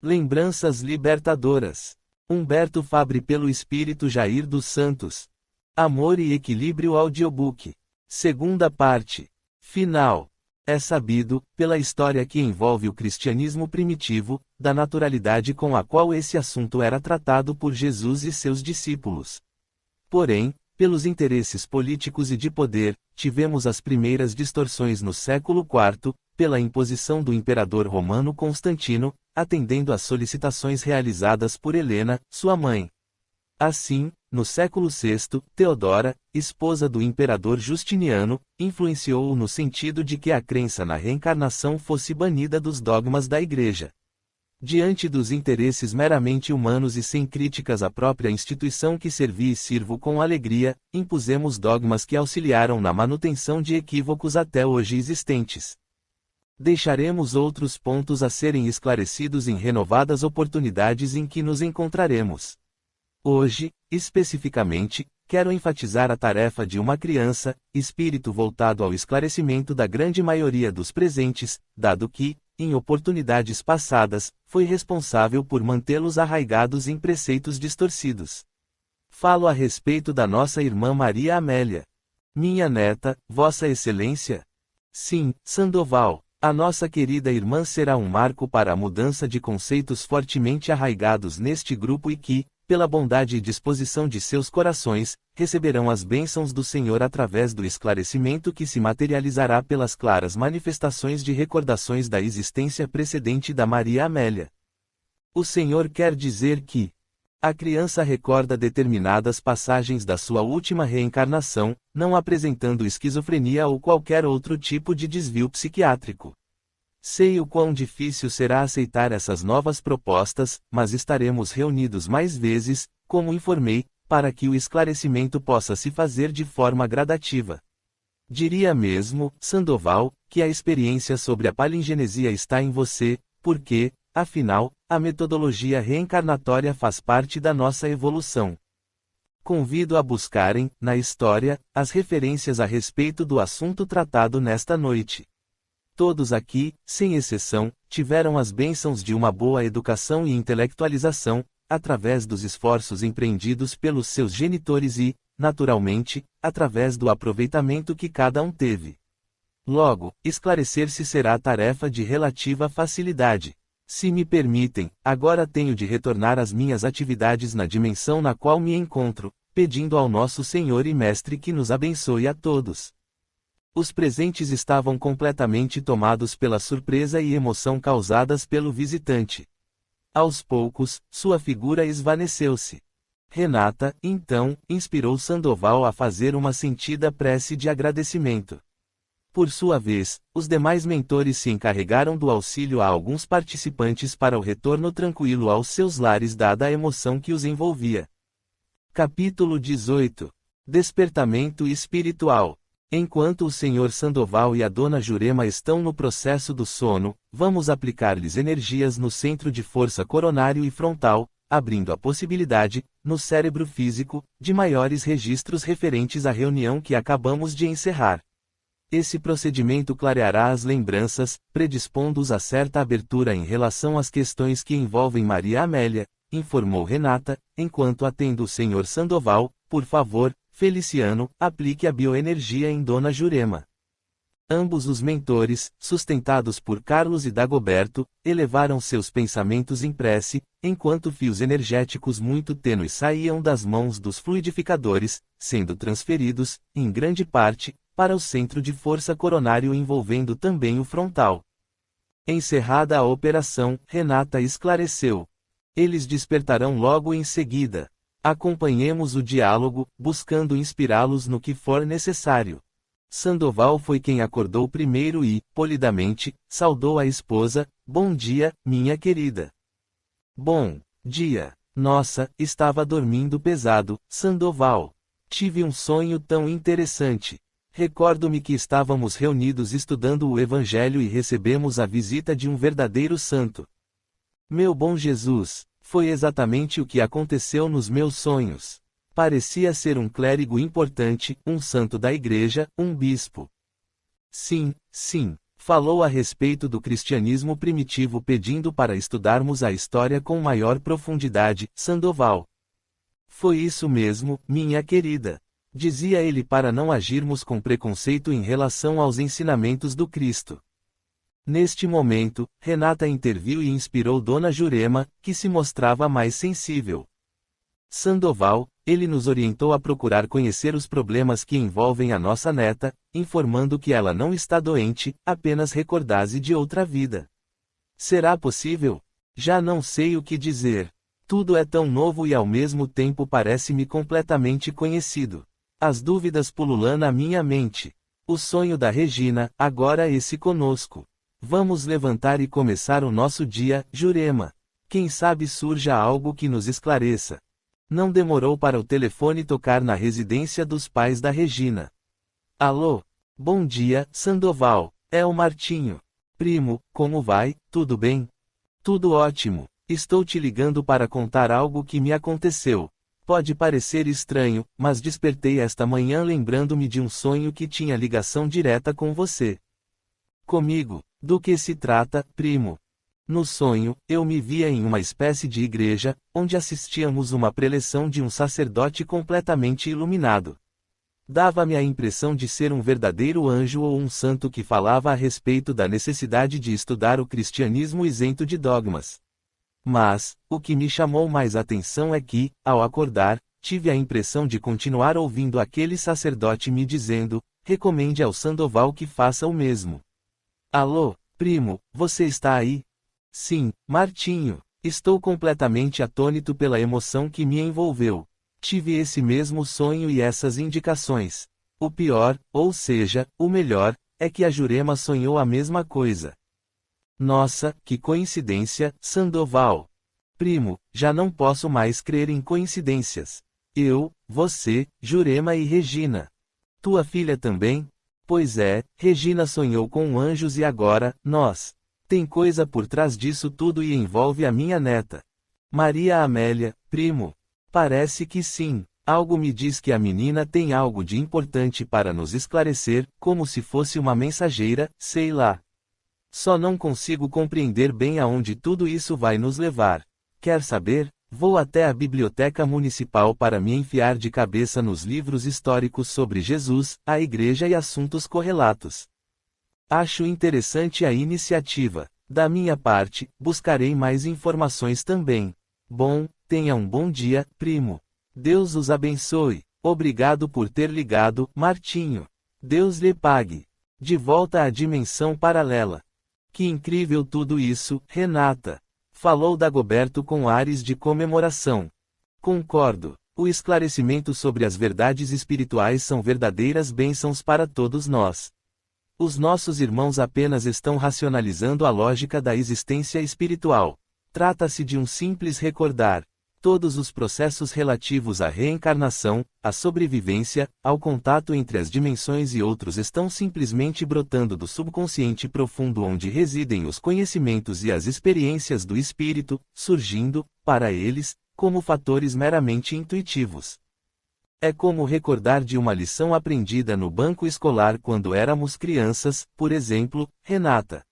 Lembranças libertadoras. Humberto Fabre pelo Espírito Jair dos Santos. Amor e Equilíbrio Audiobook. Segunda parte. Final. É sabido, pela história que envolve o cristianismo primitivo, da naturalidade com a qual esse assunto era tratado por Jesus e seus discípulos. Porém, pelos interesses políticos e de poder, tivemos as primeiras distorções no século IV, pela imposição do imperador romano Constantino, atendendo às solicitações realizadas por Helena, sua mãe. Assim, no século VI, Teodora, esposa do imperador Justiniano, influenciou-o no sentido de que a crença na reencarnação fosse banida dos dogmas da Igreja. Diante dos interesses meramente humanos e sem críticas à própria instituição que servi e sirvo com alegria, impusemos dogmas que auxiliaram na manutenção de equívocos até hoje existentes. Deixaremos outros pontos a serem esclarecidos em renovadas oportunidades em que nos encontraremos. Hoje, especificamente, quero enfatizar a tarefa de uma criança, espírito voltado ao esclarecimento da grande maioria dos presentes, dado que, em oportunidades passadas, foi responsável por mantê-los arraigados em preceitos distorcidos. Falo a respeito da nossa irmã Maria Amélia. Minha neta, Vossa Excelência? Sim, Sandoval. A nossa querida irmã será um marco para a mudança de conceitos fortemente arraigados neste grupo e que, pela bondade e disposição de seus corações, receberão as bênçãos do Senhor através do esclarecimento que se materializará pelas claras manifestações de recordações da existência precedente da Maria Amélia. O Senhor quer dizer que a criança recorda determinadas passagens da sua última reencarnação, não apresentando esquizofrenia ou qualquer outro tipo de desvio psiquiátrico. Sei o quão difícil será aceitar essas novas propostas, mas estaremos reunidos mais vezes, como informei, para que o esclarecimento possa se fazer de forma gradativa. Diria mesmo, Sandoval, que a experiência sobre a palingenesia está em você, porque, afinal, a metodologia reencarnatória faz parte da nossa evolução. Convido a buscarem, na história, as referências a respeito do assunto tratado nesta noite. Todos aqui, sem exceção, tiveram as bênçãos de uma boa educação e intelectualização, através dos esforços empreendidos pelos seus genitores e, naturalmente, através do aproveitamento que cada um teve. Logo, esclarecer-se será tarefa de relativa facilidade. Se me permitem, agora tenho de retornar às minhas atividades na dimensão na qual me encontro, pedindo ao nosso Senhor e Mestre que nos abençoe a todos. Os presentes estavam completamente tomados pela surpresa e emoção causadas pelo visitante. Aos poucos, sua figura esvaneceu-se. Renata, então, inspirou Sandoval a fazer uma sentida prece de agradecimento. Por sua vez, os demais mentores se encarregaram do auxílio a alguns participantes para o retorno tranquilo aos seus lares dada a emoção que os envolvia. Capítulo 18. Despertamento espiritual. Enquanto o Sr. Sandoval e a Dona Jurema estão no processo do sono, vamos aplicar-lhes energias no centro de força coronário e frontal, abrindo a possibilidade, no cérebro físico, de maiores registros referentes à reunião que acabamos de encerrar. Esse procedimento clareará as lembranças, predispondo-os a certa abertura em relação às questões que envolvem Maria Amélia, informou Renata, enquanto atende o Sr. Sandoval. Por favor, Feliciano, aplique a bioenergia em Dona Jurema. Ambos os mentores, sustentados por Carlos e Dagoberto, elevaram seus pensamentos em prece, enquanto fios energéticos muito tênues saíam das mãos dos fluidificadores, sendo transferidos, em grande parte, para o centro de força coronário envolvendo também o frontal. Encerrada a operação, Renata esclareceu. Eles despertarão logo em seguida. Acompanhemos o diálogo, buscando inspirá-los no que for necessário. Sandoval foi quem acordou primeiro e, polidamente, saudou a esposa. Bom dia, minha querida. Bom dia. Nossa, estava dormindo pesado, Sandoval. Tive um sonho tão interessante. Recordo-me que estávamos reunidos estudando o Evangelho e recebemos a visita de um verdadeiro santo. Meu bom Jesus, foi exatamente o que aconteceu nos meus sonhos. Parecia ser um clérigo importante, um santo da igreja, um bispo. Sim, Falou a respeito do cristianismo primitivo pedindo para estudarmos a história com maior profundidade, Sandoval. Foi isso mesmo, minha querida. Dizia ele para não agirmos com preconceito em relação aos ensinamentos do Cristo. Neste momento, Renata interviu e inspirou Dona Jurema, que se mostrava mais sensível. Sandoval, ele nos orientou a procurar conhecer os problemas que envolvem a nossa neta, informando que ela não está doente, apenas recordase de outra vida. Será possível? Já não sei o que dizer. Tudo é tão novo e ao mesmo tempo parece-me completamente conhecido. As dúvidas pululam na minha mente. O sonho da Regina, agora esse conosco. Vamos levantar e começar o nosso dia, Jurema. Quem sabe surja algo que nos esclareça. Não demorou para o telefone tocar na residência dos pais da Regina. Alô? Bom dia, Sandoval. É o Martinho. Primo, como vai? Tudo bem? Tudo ótimo. Estou te ligando para contar algo que me aconteceu. Pode parecer estranho, mas despertei esta manhã lembrando-me de um sonho que tinha ligação direta com você. Comigo? Do que se trata, primo? No sonho, eu me via em uma espécie de igreja, onde assistíamos uma preleção de um sacerdote completamente iluminado. Dava-me a impressão de ser um verdadeiro anjo ou um santo que falava a respeito da necessidade de estudar o cristianismo isento de dogmas. Mas, o que me chamou mais atenção é que, ao acordar, tive a impressão de continuar ouvindo aquele sacerdote me dizendo: recomende ao Sandoval que faça o mesmo. Alô, primo, você está aí? Sim, Martinho. Estou completamente atônito pela emoção que me envolveu. Tive esse mesmo sonho e essas indicações. O pior, ou seja, o melhor, é que a Jurema sonhou a mesma coisa. Nossa, que coincidência, Sandoval. Primo, já não posso mais crer em coincidências. Eu, você, Jurema e Regina. Tua filha também? Pois é, Regina sonhou com anjos e agora, nós. Tem coisa por trás disso tudo e envolve a minha neta. Maria Amélia, primo. Parece que sim. Algo me diz que a menina tem algo de importante para nos esclarecer, como se fosse uma mensageira, sei lá. Só não consigo compreender bem aonde tudo isso vai nos levar. Quer saber? Vou até a biblioteca municipal para me enfiar de cabeça nos livros históricos sobre Jesus, a igreja e assuntos correlatos. Acho interessante a iniciativa. Da minha parte, buscarei mais informações também. Bom, tenha um bom dia, primo. Deus os abençoe. Obrigado por ter ligado, Martinho. Deus lhe pague. De volta à dimensão paralela. Que incrível tudo isso, Renata. Falou Dagoberto com ares de comemoração. Concordo. O esclarecimento sobre as verdades espirituais são verdadeiras bênçãos para todos nós. Os nossos irmãos apenas estão racionalizando a lógica da existência espiritual. Trata-se de um simples recordar. Todos os processos relativos à reencarnação, à sobrevivência, ao contato entre as dimensões e outros estão simplesmente brotando do subconsciente profundo onde residem os conhecimentos e as experiências do espírito, surgindo, para eles, como fatores meramente intuitivos. É como recordar de uma lição aprendida no banco escolar quando éramos crianças, por exemplo, Renata.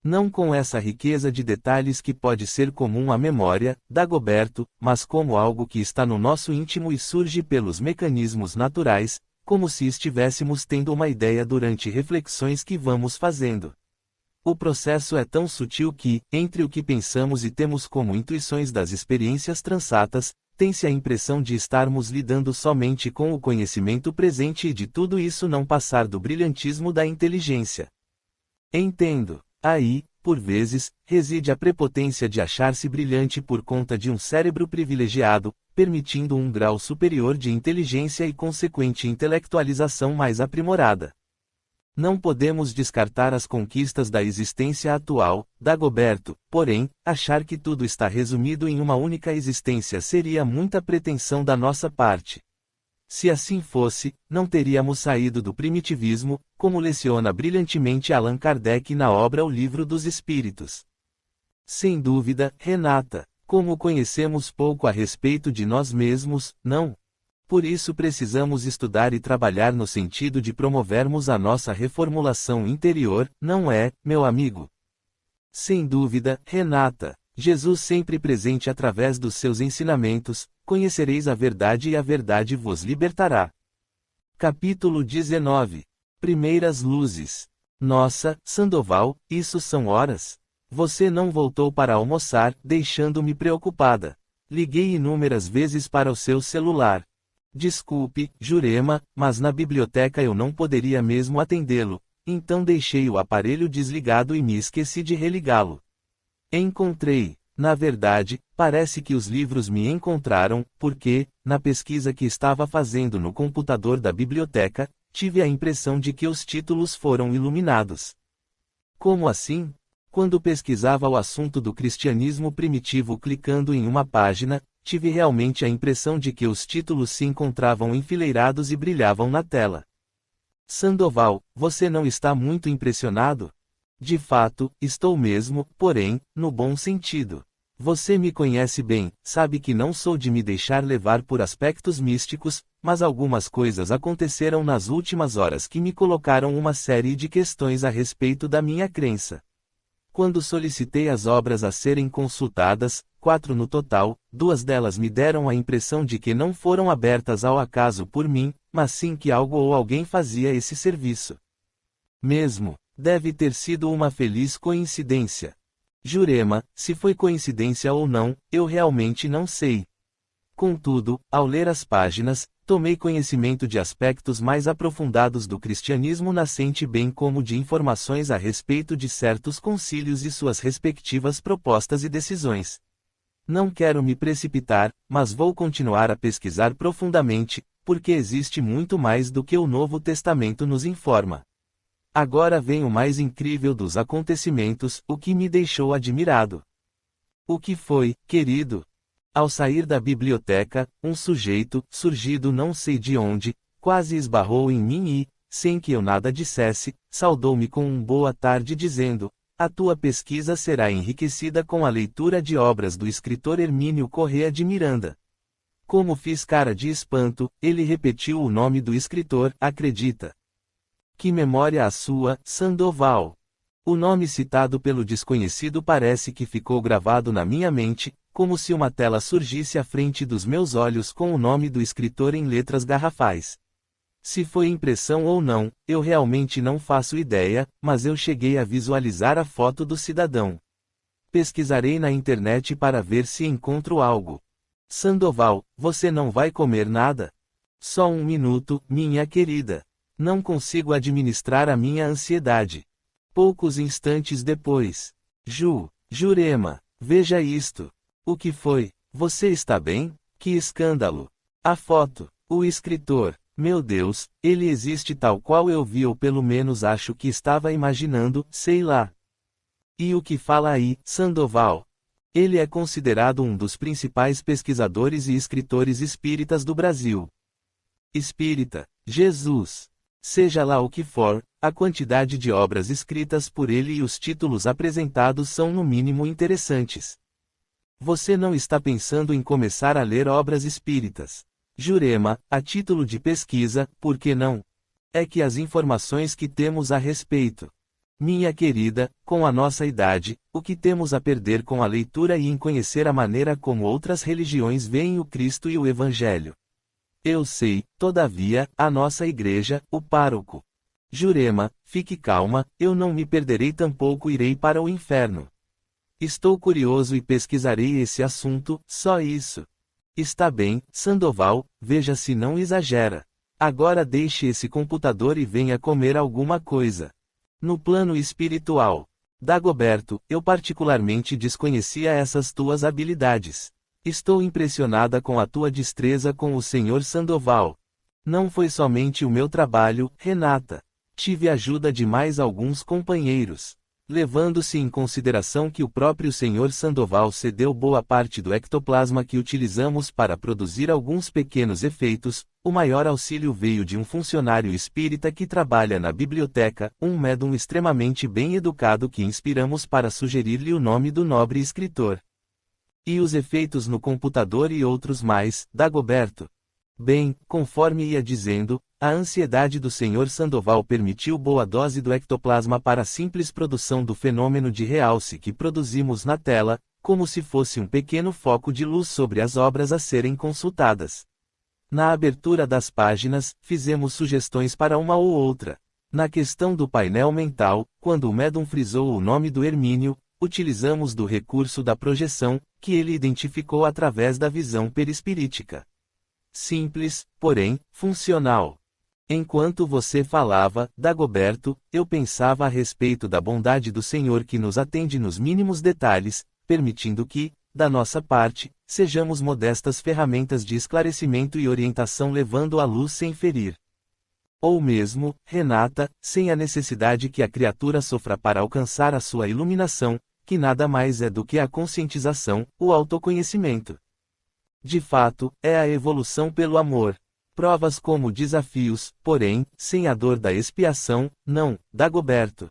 Não com essa riqueza de detalhes que pode ser comum à memória, Dagoberto, mas como algo que está no nosso íntimo e surge pelos mecanismos naturais, como se estivéssemos tendo uma ideia durante reflexões que vamos fazendo. O processo é tão sutil que, entre o que pensamos e temos como intuições das experiências transatas, tem-se a impressão de estarmos lidando somente com o conhecimento presente e de tudo isso não passar do brilhantismo da inteligência. Entendo. Aí, por vezes, reside a prepotência de achar-se brilhante por conta de um cérebro privilegiado, permitindo um grau superior de inteligência e consequente intelectualização mais aprimorada. Não podemos descartar as conquistas da existência atual, Dagoberto, porém, achar que tudo está resumido em uma única existência seria muita pretensão da nossa parte. Se assim fosse, não teríamos saído do primitivismo, como leciona brilhantemente Allan Kardec na obra O Livro dos Espíritos. Sem dúvida, Renata, como conhecemos pouco a respeito de nós mesmos, não? Por isso precisamos estudar e trabalhar no sentido de promovermos a nossa reformulação interior, não é, meu amigo? Sem dúvida, Renata. Jesus sempre presente através dos seus ensinamentos, conhecereis a verdade e a verdade vos libertará. Capítulo 19. Primeiras luzes. Nossa, Sandoval, isso são horas? Você não voltou para almoçar, deixando-me preocupada. Liguei inúmeras vezes para o seu celular. Desculpe, Jurema, mas na biblioteca eu não poderia mesmo atendê-lo, então deixei o aparelho desligado e me esqueci de religá-lo. Encontrei. Na verdade, parece que os livros me encontraram, porque, na pesquisa que estava fazendo no computador da biblioteca, tive a impressão de que os títulos foram iluminados. Como assim? Quando pesquisava o assunto do cristianismo primitivo clicando em uma página, tive realmente a impressão de que os títulos se encontravam enfileirados e brilhavam na tela. Sandoval, você não está muito impressionado? De fato, estou mesmo, porém, no bom sentido. Você me conhece bem, sabe que não sou de me deixar levar por aspectos místicos, mas algumas coisas aconteceram nas últimas horas que me colocaram uma série de questões a respeito da minha crença. Quando solicitei as obras a serem consultadas, 4 no total, 2 delas me deram a impressão de que não foram abertas ao acaso por mim, mas sim que algo ou alguém fazia esse serviço. Mesmo. Deve ter sido uma feliz coincidência. Jurema, se foi coincidência ou não, eu realmente não sei. Contudo, ao ler as páginas, tomei conhecimento de aspectos mais aprofundados do cristianismo nascente bem como de informações a respeito de certos concílios e suas respectivas propostas e decisões. Não quero me precipitar, mas vou continuar a pesquisar profundamente, porque existe muito mais do que o Novo Testamento nos informa. Agora vem o mais incrível dos acontecimentos, o que me deixou admirado. O que foi, querido? Ao sair da biblioteca, um sujeito, surgido não sei de onde, quase esbarrou em mim e, sem que eu nada dissesse, saudou-me com um boa tarde dizendo: a tua pesquisa será enriquecida com a leitura de obras do escritor Hermínio Corrêa de Miranda. Como fiz cara de espanto, ele repetiu o nome do escritor, acredita. Que memória a sua, Sandoval! O nome citado pelo desconhecido parece que ficou gravado na minha mente, como se uma tela surgisse à frente dos meus olhos com o nome do escritor em letras garrafais. Se foi impressão ou não, eu realmente não faço ideia, mas eu cheguei a visualizar a foto do cidadão. Pesquisarei na internet para ver se encontro algo. Sandoval, você não vai comer nada? Só um minuto, minha querida. Não consigo administrar a minha ansiedade. Poucos instantes depois. Jurema, veja isto. O que foi? Você está bem? Que escândalo! A foto. O escritor. Meu Deus, ele existe tal qual eu vi ou pelo menos acho que estava imaginando, sei lá. E o que fala aí, Sandoval? Ele é considerado um dos principais pesquisadores e escritores espíritas do Brasil. Espírita. Jesus. Seja lá o que for, a quantidade de obras escritas por ele e os títulos apresentados são no mínimo interessantes. Você não está pensando em começar a ler obras espíritas? Jurema, a título de pesquisa, por que não? É que as informações que temos a respeito. Minha querida, com a nossa idade, o que temos a perder com a leitura e em conhecer a maneira como outras religiões veem o Cristo e o Evangelho? Eu sei, todavia, a nossa igreja, o pároco. Jurema, fique calma, eu não me perderei tampouco irei para o inferno. Estou curioso e pesquisarei esse assunto, só isso. Está bem, Sandoval, veja se não exagera. Agora deixe esse computador e venha comer alguma coisa. No plano espiritual. Dagoberto, eu particularmente desconhecia essas tuas habilidades. Estou impressionada com a tua destreza com o Sr. Sandoval. Não foi somente o meu trabalho, Renata. Tive ajuda de mais alguns companheiros. Levando-se em consideração que o próprio Sr. Sandoval cedeu boa parte do ectoplasma que utilizamos para produzir alguns pequenos efeitos, o maior auxílio veio de um funcionário espírita que trabalha na biblioteca, um médium extremamente bem educado que inspiramos para sugerir-lhe o nome do nobre escritor. E os efeitos no computador e outros mais, Dagoberto. Bem, conforme ia dizendo, a ansiedade do Sr. Sandoval permitiu boa dose do ectoplasma para a simples produção do fenômeno de realce que produzimos na tela, como se fosse um pequeno foco de luz sobre as obras a serem consultadas. Na abertura das páginas, fizemos sugestões para uma ou outra. Na questão do painel mental, quando o médium frisou o nome do Hermínio, utilizamos do recurso da projeção, que ele identificou através da visão perispirítica. Simples, porém, funcional. Enquanto você falava, Dagoberto, eu pensava a respeito da bondade do Senhor que nos atende nos mínimos detalhes, permitindo que, da nossa parte, sejamos modestas ferramentas de esclarecimento e orientação levando a luz sem ferir. Ou mesmo, Renata, sem a necessidade que a criatura sofra para alcançar a sua iluminação, que nada mais é do que a conscientização, o autoconhecimento. De fato, é a evolução pelo amor. Provas como desafios, porém, sem a dor da expiação, não, Dagoberto.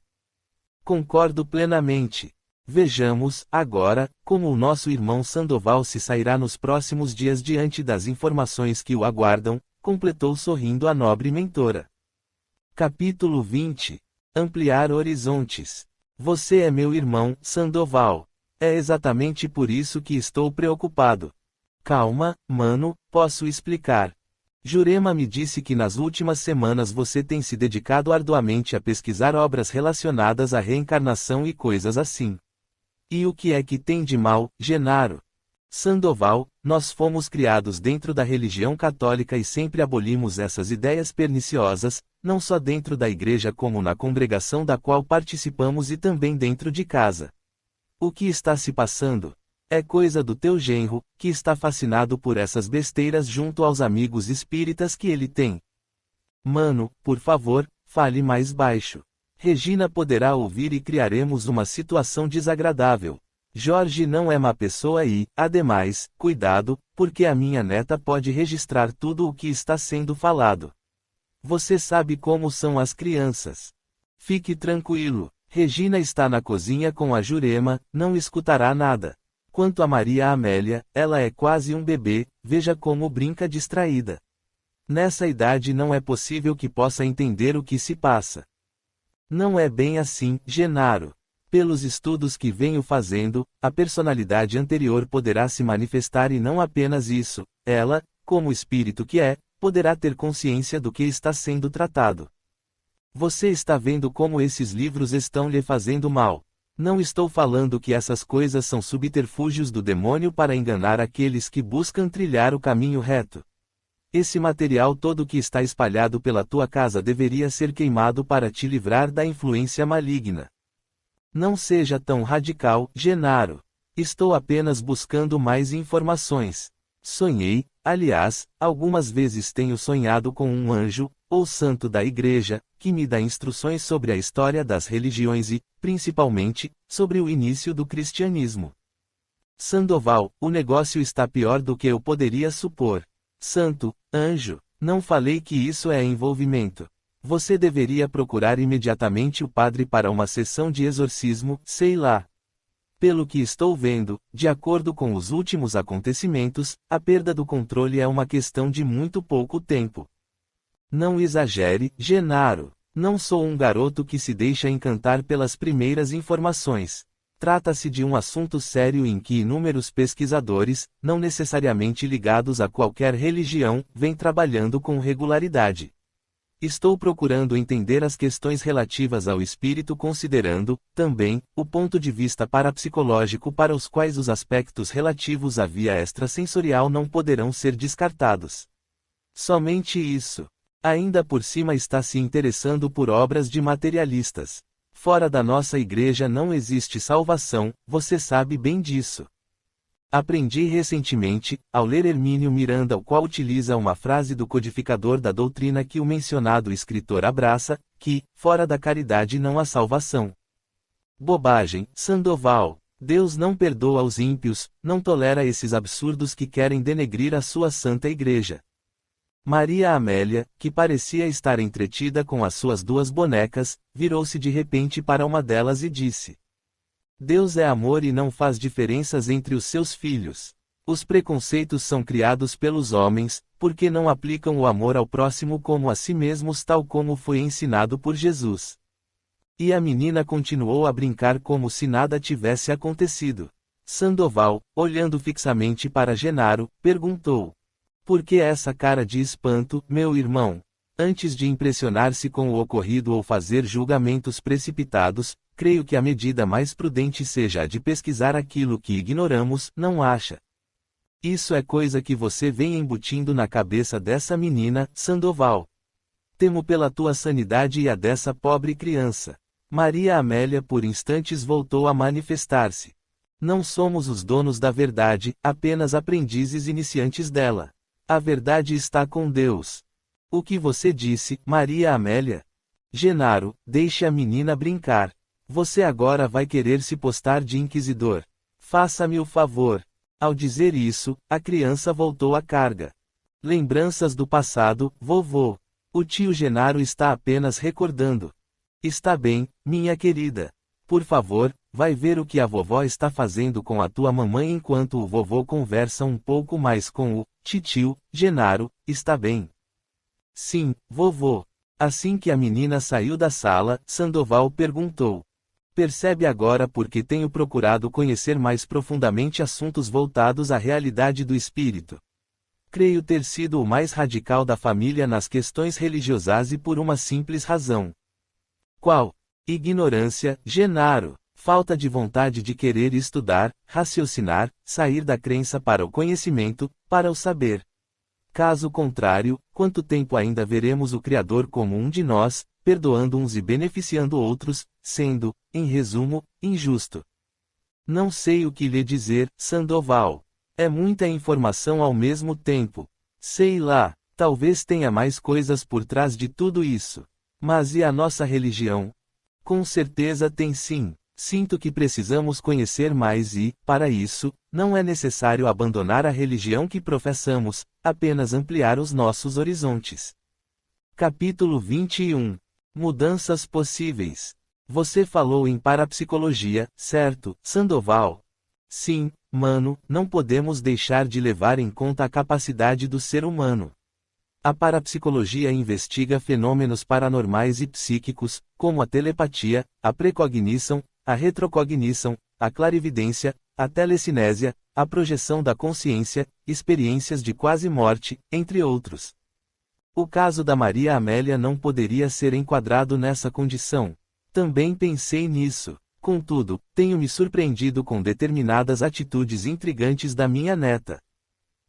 Concordo plenamente. Vejamos, agora, como o nosso irmão Sandoval se sairá nos próximos dias diante das informações que o aguardam, completou sorrindo a nobre mentora. Capítulo 20. Ampliar horizontes. Você é meu irmão, Sandoval. É exatamente por isso que estou preocupado. Calma, mano, posso explicar. Jurema me disse que nas últimas semanas você tem se dedicado arduamente a pesquisar obras relacionadas à reencarnação e coisas assim. E o que é que tem de mal, Genaro? Sandoval, nós fomos criados dentro da religião católica e sempre abolimos essas ideias perniciosas, não só dentro da igreja como na congregação da qual participamos e também dentro de casa. O que está se passando? É coisa do teu genro, que está fascinado por essas besteiras junto aos amigos espíritas que ele tem. Mano, por favor, fale mais baixo. Regina poderá ouvir e criaremos uma situação desagradável. Jorge não é má pessoa e, ademais, cuidado, porque a minha neta pode registrar tudo o que está sendo falado. Você sabe como são as crianças. Fique tranquilo, Regina está na cozinha com a Jurema, não escutará nada. Quanto a Maria Amélia, ela é quase um bebê, veja como brinca distraída. Nessa idade não é possível que possa entender o que se passa. Não é bem assim, Genaro. Pelos estudos que venho fazendo, a personalidade anterior poderá se manifestar e não apenas isso, ela, como espírito que é, poderá ter consciência do que está sendo tratado. Você está vendo como esses livros estão lhe fazendo mal. Não estou falando que essas coisas são subterfúgios do demônio para enganar aqueles que buscam trilhar o caminho reto. Esse material todo que está espalhado pela tua casa deveria ser queimado para te livrar da influência maligna. Não seja tão radical, Genaro. Estou apenas buscando mais informações. Sonhei, aliás, algumas vezes tenho sonhado com um anjo, ou santo da igreja, que me dá instruções sobre a história das religiões e, principalmente, sobre o início do cristianismo. Sandoval, o negócio está pior do que eu poderia supor. Santo, anjo, não falei que isso é envolvimento. Você deveria procurar imediatamente o padre para uma sessão de exorcismo, sei lá. Pelo que estou vendo, de acordo com os últimos acontecimentos, a perda do controle é uma questão de muito pouco tempo. Não exagere, Genaro. Não sou um garoto que se deixa encantar pelas primeiras informações. Trata-se de um assunto sério em que inúmeros pesquisadores, não necessariamente ligados a qualquer religião, vêm trabalhando com regularidade. Estou procurando entender as questões relativas ao espírito considerando, também, o ponto de vista parapsicológico para os quais os aspectos relativos à via extrasensorial não poderão ser descartados. Somente isso. Ainda por cima está se interessando por obras de materialistas. Fora da nossa igreja não existe salvação, você sabe bem disso. Aprendi recentemente, ao ler Hermínio Miranda, o qual utiliza uma frase do codificador da doutrina que o mencionado escritor abraça, que, fora da caridade não há salvação. Bobagem, Sandoval. Deus não perdoa os ímpios, não tolera esses absurdos que querem denegrir a sua santa igreja. Maria Amélia, que parecia estar entretida com as suas duas bonecas, virou-se de repente para uma delas e disse: Deus é amor e não faz diferenças entre os seus filhos. Os preconceitos são criados pelos homens, Porque não aplicam o amor ao próximo como a si mesmos, tal como foi ensinado por Jesus. E a menina continuou a brincar como se nada tivesse acontecido. Sandoval, olhando fixamente para Genaro, perguntou: por que essa cara de espanto, meu irmão? Antes de impressionar-se com o ocorrido ou fazer julgamentos precipitados, creio que a medida mais prudente seja a de pesquisar aquilo que ignoramos, não acha? Isso é coisa que você vem embutindo na cabeça dessa menina, Sandoval. Temo pela tua sanidade e a dessa pobre criança. Maria Amélia por instantes voltou a manifestar-se. Não somos os donos da verdade, apenas aprendizes iniciantes dela. A verdade está com Deus. O que você disse, Maria Amélia? Genaro, deixe a menina brincar. Você agora vai querer se postar de inquisidor. Faça-me o favor. Ao dizer isso, a criança voltou à carga. Lembranças do passado, vovô. O tio Genaro está apenas recordando. Está bem, minha querida. Por favor, vai ver o que a vovó está fazendo com a tua mamãe enquanto o vovô conversa um pouco mais com o titio Genaro, está bem? Sim, vovô. Assim que a menina saiu da sala, Sandoval perguntou: percebe agora por que tenho procurado conhecer mais profundamente assuntos voltados à realidade do espírito? Creio ter sido o mais radical da família nas questões religiosas e por uma simples razão. Qual? Ignorância, Genaro. Falta de vontade de querer estudar, raciocinar, sair da crença para o conhecimento, para o saber. Caso contrário, quanto tempo ainda veremos o Criador como um de nós, perdoando uns e beneficiando outros, sendo, em resumo, injusto? Não sei o que lhe dizer, Sandoval. É muita informação ao mesmo tempo. Sei lá, talvez tenha mais coisas por trás de tudo isso. Mas e a nossa religião? Com certeza tem sim. Sinto que precisamos conhecer mais e, para isso, não é necessário abandonar a religião que professamos, apenas ampliar os nossos horizontes. Capítulo 21. Mudanças possíveis. Você falou em parapsicologia, certo, Sandoval? Sim, mano, não podemos deixar de levar em conta a capacidade do ser humano. A parapsicologia investiga fenômenos paranormais e psíquicos, como a telepatia, a precognição, a retrocognição, a clarividência, a telecinésia, a projeção da consciência, experiências de quase morte, entre outros. O caso da Maria Amélia não poderia ser enquadrado nessa condição. Também pensei nisso. Contudo, tenho me surpreendido com determinadas atitudes intrigantes da minha neta.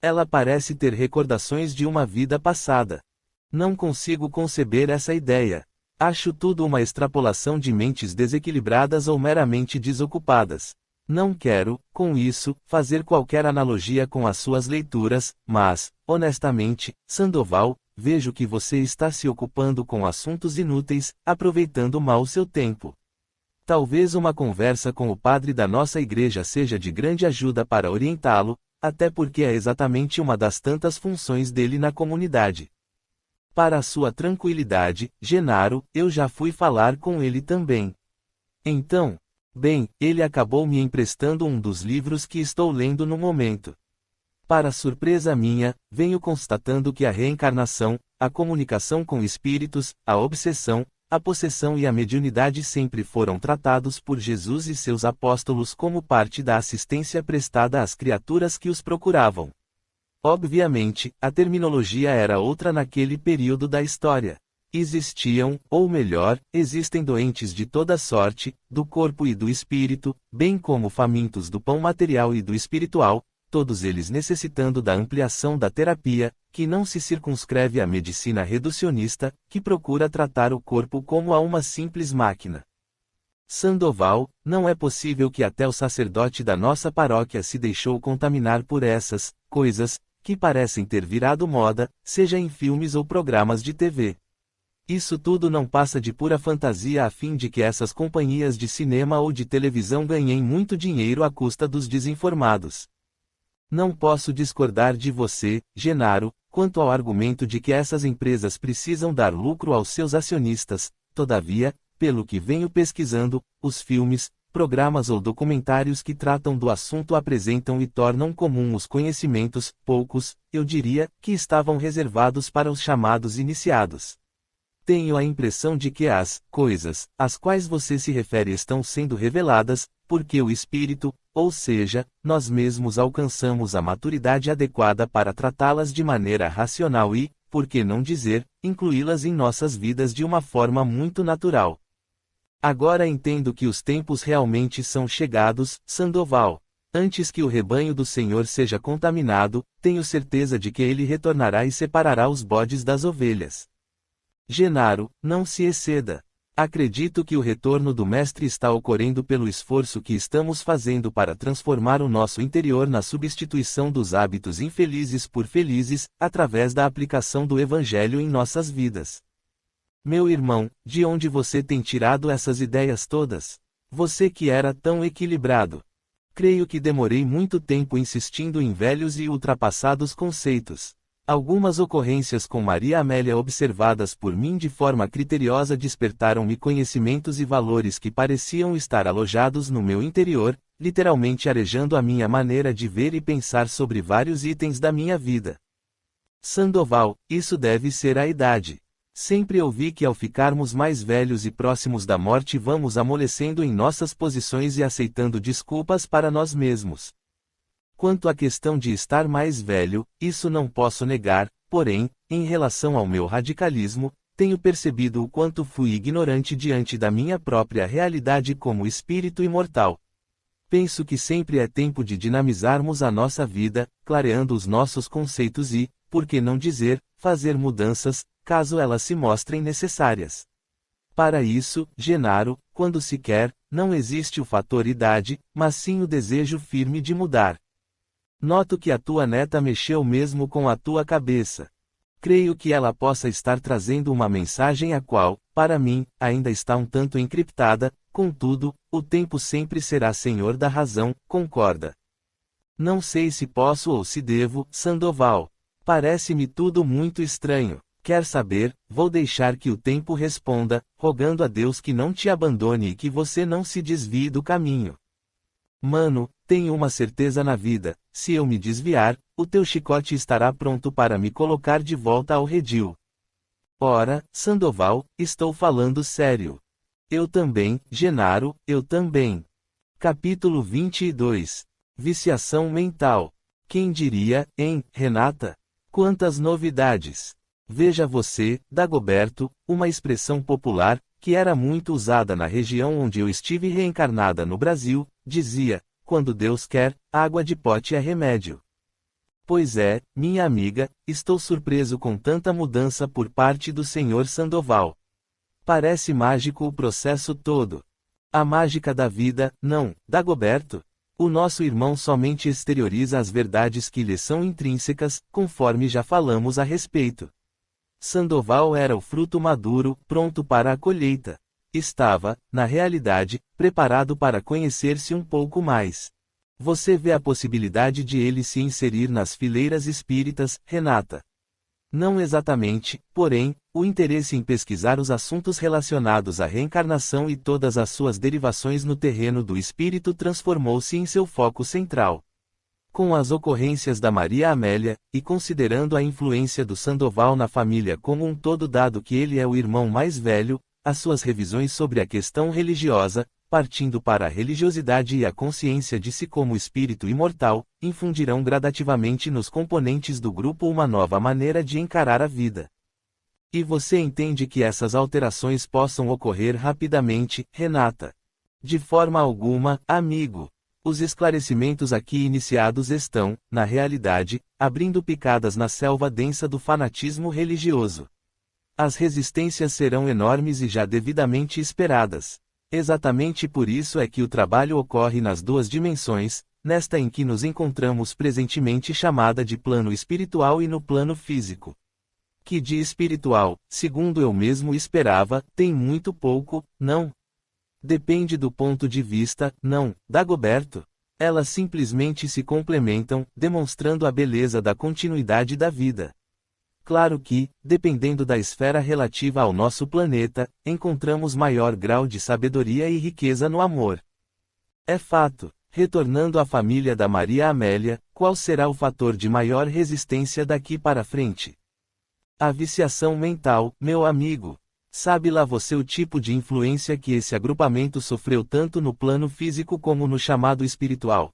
Ela parece ter recordações de uma vida passada. Não consigo conceber essa ideia. Acho tudo uma extrapolação de mentes desequilibradas ou meramente desocupadas. Não quero, com isso, fazer qualquer analogia com as suas leituras, mas, honestamente, Sandoval, vejo que você está se ocupando com assuntos inúteis, aproveitando mal seu tempo. Talvez uma conversa com o padre da nossa igreja seja de grande ajuda para orientá-lo, até porque é exatamente uma das tantas funções dele na comunidade. Para a sua tranquilidade, Genaro, eu já fui falar com ele também. Então, bem, ele acabou me emprestando um dos livros que estou lendo no momento. Para surpresa minha, venho constatando que a reencarnação, a comunicação com espíritos, a obsessão, a possessão e a mediunidade sempre foram tratados por Jesus e seus apóstolos como parte da assistência prestada às criaturas que os procuravam. Obviamente, a terminologia era outra naquele período da história. Existiam, ou melhor, existem doentes de toda sorte, do corpo e do espírito, bem como famintos do pão material e do espiritual, todos eles necessitando da ampliação da terapia, que não se circunscreve à medicina reducionista, que procura tratar o corpo como a uma simples máquina. Sandoval, não é possível que até o sacerdote da nossa paróquia se deixou contaminar por essas coisas, que parecem ter virado moda, seja em filmes ou programas de TV. Isso tudo não passa de pura fantasia a fim de que essas companhias de cinema ou de televisão ganhem muito dinheiro à custa dos desinformados. Não posso discordar de você, Genaro, quanto ao argumento de que essas empresas precisam dar lucro aos seus acionistas, todavia, pelo que venho pesquisando, os filmes, programas ou documentários que tratam do assunto apresentam e tornam comum os conhecimentos, poucos, eu diria, que estavam reservados para os chamados iniciados. Tenho a impressão de que as coisas às quais você se refere estão sendo reveladas, porque o espírito, ou seja, nós mesmos alcançamos a maturidade adequada para tratá-las de maneira racional e, por que não dizer, incluí-las em nossas vidas de uma forma muito natural. Agora entendo que os tempos realmente são chegados, Sandoval. Antes que o rebanho do Senhor seja contaminado, tenho certeza de que ele retornará e separará os bodes das ovelhas. Genaro, não se exceda. Acredito que o retorno do Mestre está ocorrendo pelo esforço que estamos fazendo para transformar o nosso interior na substituição dos hábitos infelizes por felizes, através da aplicação do Evangelho em nossas vidas. Meu irmão, de onde você tem tirado essas ideias todas? Você que era tão equilibrado. Creio que demorei muito tempo insistindo em velhos e ultrapassados conceitos. Algumas ocorrências com Maria Amélia observadas por mim de forma criteriosa despertaram-me conhecimentos e valores que pareciam estar alojados no meu interior, literalmente arejando a minha maneira de ver e pensar sobre vários itens da minha vida. Sandoval, isso deve ser a idade. Sempre ouvi que ao ficarmos mais velhos e próximos da morte vamos amolecendo em nossas posições e aceitando desculpas para nós mesmos. Quanto à questão de estar mais velho, isso não posso negar, porém, em relação ao meu radicalismo, tenho percebido o quanto fui ignorante diante da minha própria realidade como espírito imortal. Penso que sempre é tempo de dinamizarmos a nossa vida, clareando os nossos conceitos e, por que não dizer, fazer mudanças, caso elas se mostrem necessárias. Para isso, Genaro, quando se quer, não existe o fator idade, mas sim o desejo firme de mudar. Noto que a tua neta mexeu mesmo com a tua cabeça. Creio que ela possa estar trazendo uma mensagem a qual, para mim, ainda está um tanto encriptada, contudo, o tempo sempre será senhor da razão, concorda? Não sei se posso ou se devo, Sandoval. Parece-me tudo muito estranho. Quer saber, vou deixar que o tempo responda, rogando a Deus que não te abandone e que você não se desvie do caminho. Mano, tenho uma certeza na vida, se eu me desviar, o teu chicote estará pronto para me colocar de volta ao redil. Ora, Sandoval, estou falando sério. Eu também, Genaro, eu também. Capítulo 22. Viciação mental. Quem diria, hein, Renata? Quantas novidades! Veja você, Dagoberto, uma expressão popular, que era muito usada na região onde eu estive reencarnada no Brasil, dizia, quando Deus quer, água de pote é remédio. Pois é, minha amiga, estou surpreso com tanta mudança por parte do Sr. Sandoval. Parece mágico o processo todo. A mágica da vida, não, Dagoberto? O nosso irmão somente exterioriza as verdades que lhe são intrínsecas, conforme já falamos a respeito. Sandoval era o fruto maduro, pronto para a colheita. Estava, na realidade, preparado para conhecer-se um pouco mais. Você vê a possibilidade de ele se inserir nas fileiras espíritas, Renata? Não exatamente, porém, o interesse em pesquisar os assuntos relacionados à reencarnação e todas as suas derivações no terreno do espírito transformou-se em seu foco central. Com as ocorrências da Maria Amélia, e considerando a influência do Sandoval na família como um todo dado que ele é o irmão mais velho, as suas revisões sobre a questão religiosa, partindo para a religiosidade e a consciência de si como espírito imortal, infundirão gradativamente nos componentes do grupo uma nova maneira de encarar a vida. E você entende que essas alterações possam ocorrer rapidamente, Renata? De forma alguma, amigo. Os esclarecimentos aqui iniciados estão, na realidade, abrindo picadas na selva densa do fanatismo religioso. As resistências serão enormes e já devidamente esperadas. Exatamente por isso é que o trabalho ocorre nas duas dimensões, nesta em que nos encontramos presentemente chamada de plano espiritual e no plano físico. Que de espiritual, segundo eu mesmo esperava, tem muito pouco, não? Depende do ponto de vista, não, Dagoberto. Elas simplesmente se complementam, demonstrando a beleza da continuidade da vida. Claro que, dependendo da esfera relativa ao nosso planeta, encontramos maior grau de sabedoria e riqueza no amor. É fato. Retornando à família da Maria Amélia, qual será o fator de maior resistência daqui para frente? A viciação mental, meu amigo. Sabe lá você o tipo de influência que esse agrupamento sofreu tanto no plano físico como no chamado espiritual.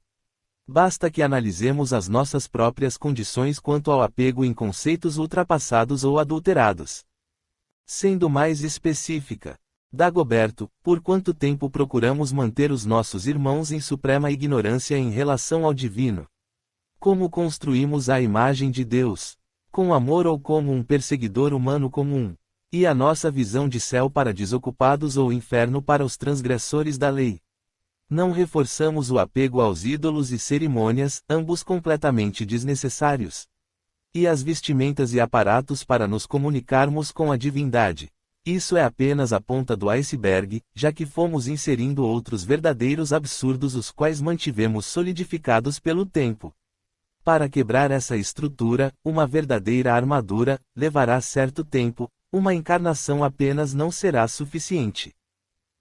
Basta que analisemos as nossas próprias condições quanto ao apego em conceitos ultrapassados ou adulterados. Sendo mais específica, Dagoberto, por quanto tempo procuramos manter os nossos irmãos em suprema ignorância em relação ao divino? Como construímos a imagem de Deus? Com amor ou como um perseguidor humano comum? E a nossa visão de céu para desocupados ou inferno para os transgressores da lei? Não reforçamos o apego aos ídolos e cerimônias, ambos completamente desnecessários. E as vestimentas e aparatos para nos comunicarmos com a divindade. Isso é apenas a ponta do iceberg, já que fomos inserindo outros verdadeiros absurdos os quais mantivemos solidificados pelo tempo. Para quebrar essa estrutura, uma verdadeira armadura, levará certo tempo, uma encarnação apenas não será suficiente.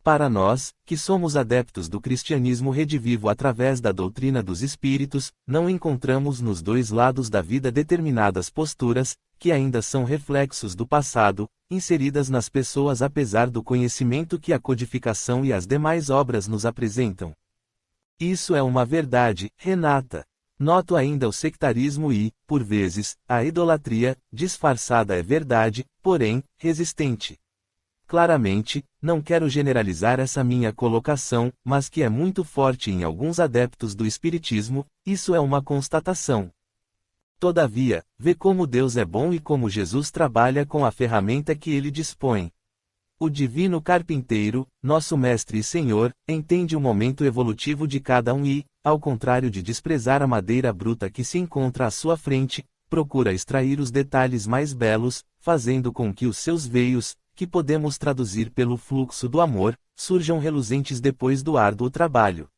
Para nós, que somos adeptos do cristianismo redivivo através da doutrina dos espíritos, não encontramos nos dois lados da vida determinadas posturas, que ainda são reflexos do passado, inseridas nas pessoas apesar do conhecimento que a codificação e as demais obras nos apresentam. Isso é uma verdade, Renata. Noto ainda o sectarismo e, por vezes, a idolatria, disfarçada é verdade, porém, resistente. Claramente, não quero generalizar essa minha colocação, mas que é muito forte em alguns adeptos do espiritismo, isso é uma constatação. Todavia, vê como Deus é bom e como Jesus trabalha com a ferramenta que ele dispõe. O divino carpinteiro, nosso mestre e senhor, entende o momento evolutivo de cada um e, ao contrário de desprezar a madeira bruta que se encontra à sua frente, procura extrair os detalhes mais belos, fazendo com que os seus veios, que podemos traduzir pelo fluxo do amor, surjam reluzentes depois do árduo trabalho.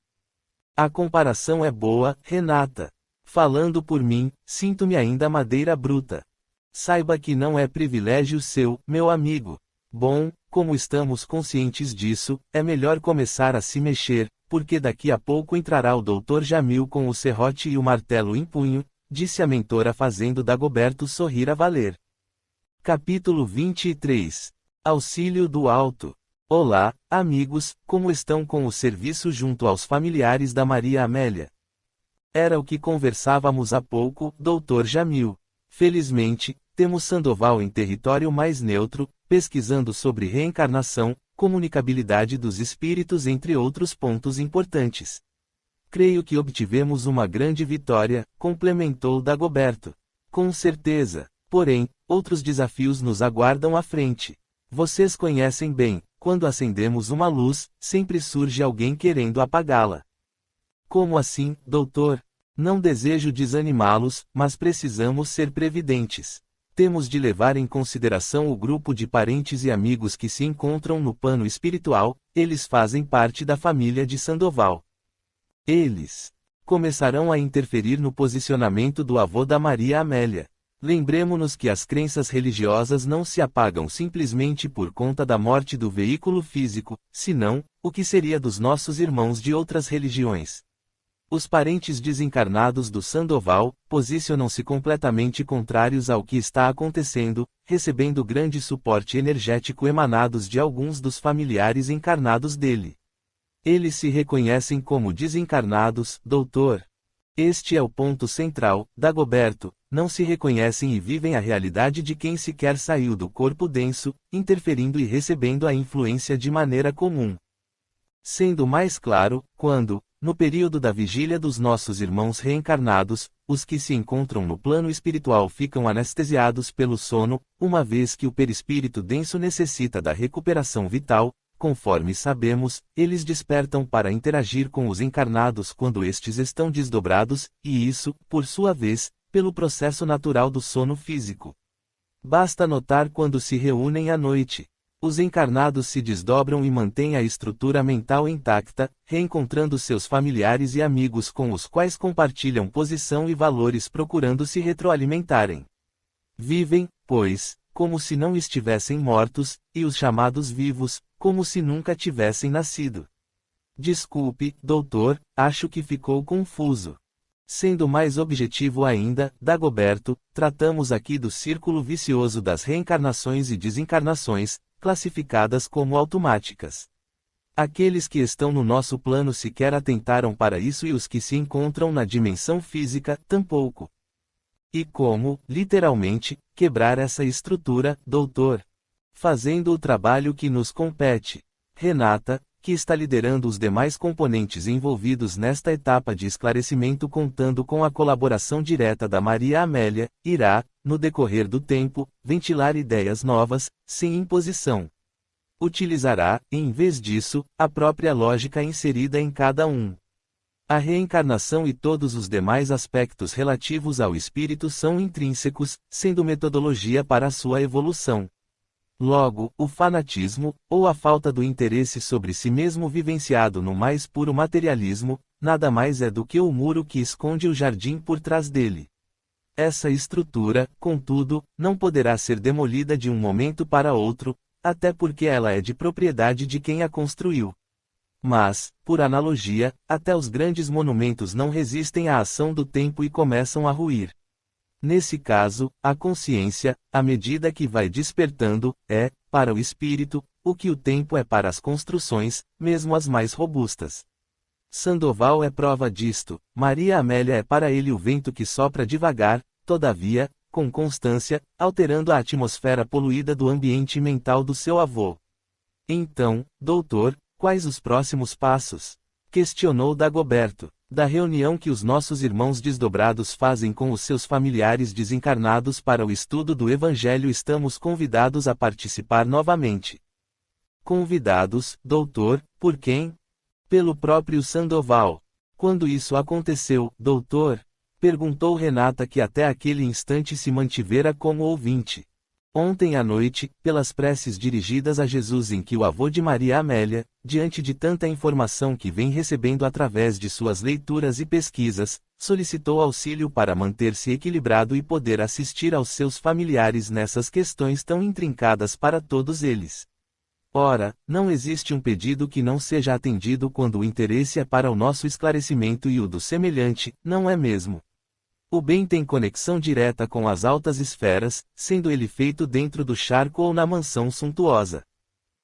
A comparação é boa, Renata. Falando por mim, sinto-me ainda madeira bruta. Saiba que não é privilégio seu, meu amigo. Bom, como estamos conscientes disso, é melhor começar a se mexer, porque daqui a pouco entrará o Dr. Jamil com o serrote e o martelo em punho, disse a mentora fazendo Dagoberto sorrir a valer. Capítulo 23. Auxílio do Alto. Olá, amigos, como estão com o serviço junto aos familiares da Maria Amélia? Era o que conversávamos há pouco, Dr. Jamil. Felizmente, temos Sandoval em território mais neutro, pesquisando sobre reencarnação, comunicabilidade dos espíritos entre outros pontos importantes. Creio que obtivemos uma grande vitória, complementou Dagoberto. Com certeza. Porém, outros desafios nos aguardam à frente. Vocês conhecem bem, quando acendemos uma luz, sempre surge alguém querendo apagá-la. Como assim, doutor? Não desejo desanimá-los, mas precisamos ser previdentes. Temos de levar em consideração o grupo de parentes e amigos que se encontram no plano espiritual, eles fazem parte da família de Sandoval. Eles começarão a interferir no posicionamento do avô da Maria Amélia. Lembremo-nos que as crenças religiosas não se apagam simplesmente por conta da morte do veículo físico, senão, o que seria dos nossos irmãos de outras religiões? Os parentes desencarnados do Sandoval posicionam-se completamente contrários ao que está acontecendo, recebendo grande suporte energético emanados de alguns dos familiares encarnados dele. Eles se reconhecem como desencarnados, doutor. Este é o ponto central, Dagoberto, não se reconhecem e vivem a realidade de quem sequer saiu do corpo denso, interferindo e recebendo a influência de maneira comum. Sendo mais claro, quando, no período da vigília dos nossos irmãos reencarnados, os que se encontram no plano espiritual ficam anestesiados pelo sono, uma vez que o perispírito denso necessita da recuperação vital, conforme sabemos, eles despertam para interagir com os encarnados quando estes estão desdobrados, e isso, por sua vez, pelo processo natural do sono físico. Basta notar quando se reúnem à noite. Os encarnados se desdobram e mantêm a estrutura mental intacta, reencontrando seus familiares e amigos com os quais compartilham posição e valores procurando se retroalimentarem. Vivem, pois, como se não estivessem mortos, e os chamados vivos, como se nunca tivessem nascido. Desculpe, doutor, acho que ficou confuso. Sendo mais objetivo ainda, Dagoberto, tratamos aqui do círculo vicioso das reencarnações e desencarnações, classificadas como automáticas. Aqueles que estão no nosso plano sequer atentaram para isso e os que se encontram na dimensão física, tampouco. E como, literalmente, quebrar essa estrutura, doutor? Fazendo o trabalho que nos compete. Renata, que está liderando os demais componentes envolvidos nesta etapa de esclarecimento contando com a colaboração direta da Maria Amélia, irá, no decorrer do tempo, ventilar ideias novas, sem imposição. Utilizará, em vez disso, a própria lógica inserida em cada um. A reencarnação e todos os demais aspectos relativos ao espírito são intrínsecos, sendo metodologia para a sua evolução. Logo, o fanatismo, ou a falta do interesse sobre si mesmo vivenciado no mais puro materialismo, nada mais é do que o muro que esconde o jardim por trás dele. Essa estrutura, contudo, não poderá ser demolida de um momento para outro, até porque ela é de propriedade de quem a construiu. Mas, por analogia, até os grandes monumentos não resistem à ação do tempo e começam a ruir. Nesse caso, a consciência, à medida que vai despertando, é, para o espírito, o que o tempo é para as construções, mesmo as mais robustas. Sandoval é prova disto, Maria Amélia é para ele o vento que sopra devagar, todavia, com constância, alterando a atmosfera poluída do ambiente mental do seu avô. Então, doutor, quais os próximos passos? Questionou Dagoberto. Da reunião que os nossos irmãos desdobrados fazem com os seus familiares desencarnados para o estudo do Evangelho estamos convidados a participar novamente. Convidados, doutor, por quem? Pelo próprio Sandoval. Quando isso aconteceu, doutor? Perguntou Renata que até aquele instante se mantivera como ouvinte. Ontem à noite, pelas preces dirigidas a Jesus em que o avô de Maria Amélia, diante de tanta informação que vem recebendo através de suas leituras e pesquisas, solicitou auxílio para manter-se equilibrado e poder assistir aos seus familiares nessas questões tão intrincadas para todos eles. Ora, não existe um pedido que não seja atendido quando o interesse é para o nosso esclarecimento e o do semelhante, não é mesmo? O bem tem conexão direta com as altas esferas, sendo ele feito dentro do charco ou na mansão suntuosa.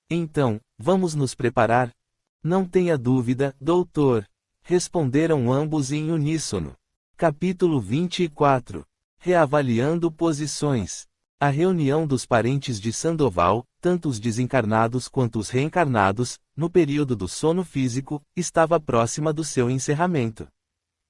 Então, vamos nos preparar? Não tenha dúvida, doutor. Responderam ambos em uníssono. Capítulo 24. Reavaliando posições. A reunião dos parentes de Sandoval, tanto os desencarnados quanto os reencarnados, no período do sono físico, estava próxima do seu encerramento.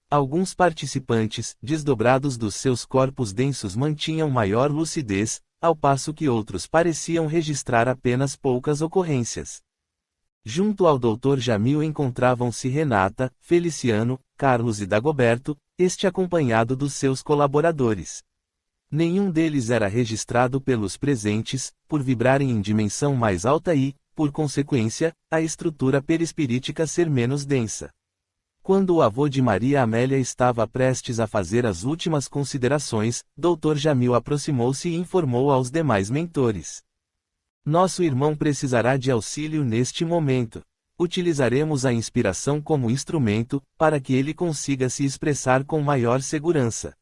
Alguns participantes, desdobrados dos seus corpos densos mantinham maior lucidez, ao passo que outros pareciam registrar apenas poucas ocorrências. Junto ao Dr. Jamil encontravam-se Renata, Feliciano, Carlos e Dagoberto, este acompanhado dos seus colaboradores. Nenhum deles era registrado pelos presentes, por vibrarem em dimensão mais alta e, por consequência, a estrutura perispirítica ser menos densa. Quando o avô de Maria Amélia estava prestes a fazer as últimas considerações, Dr. Jamil aproximou-se e informou aos demais mentores. Nosso irmão precisará de auxílio neste momento. Utilizaremos a inspiração como instrumento, para que ele consiga se expressar com maior segurança.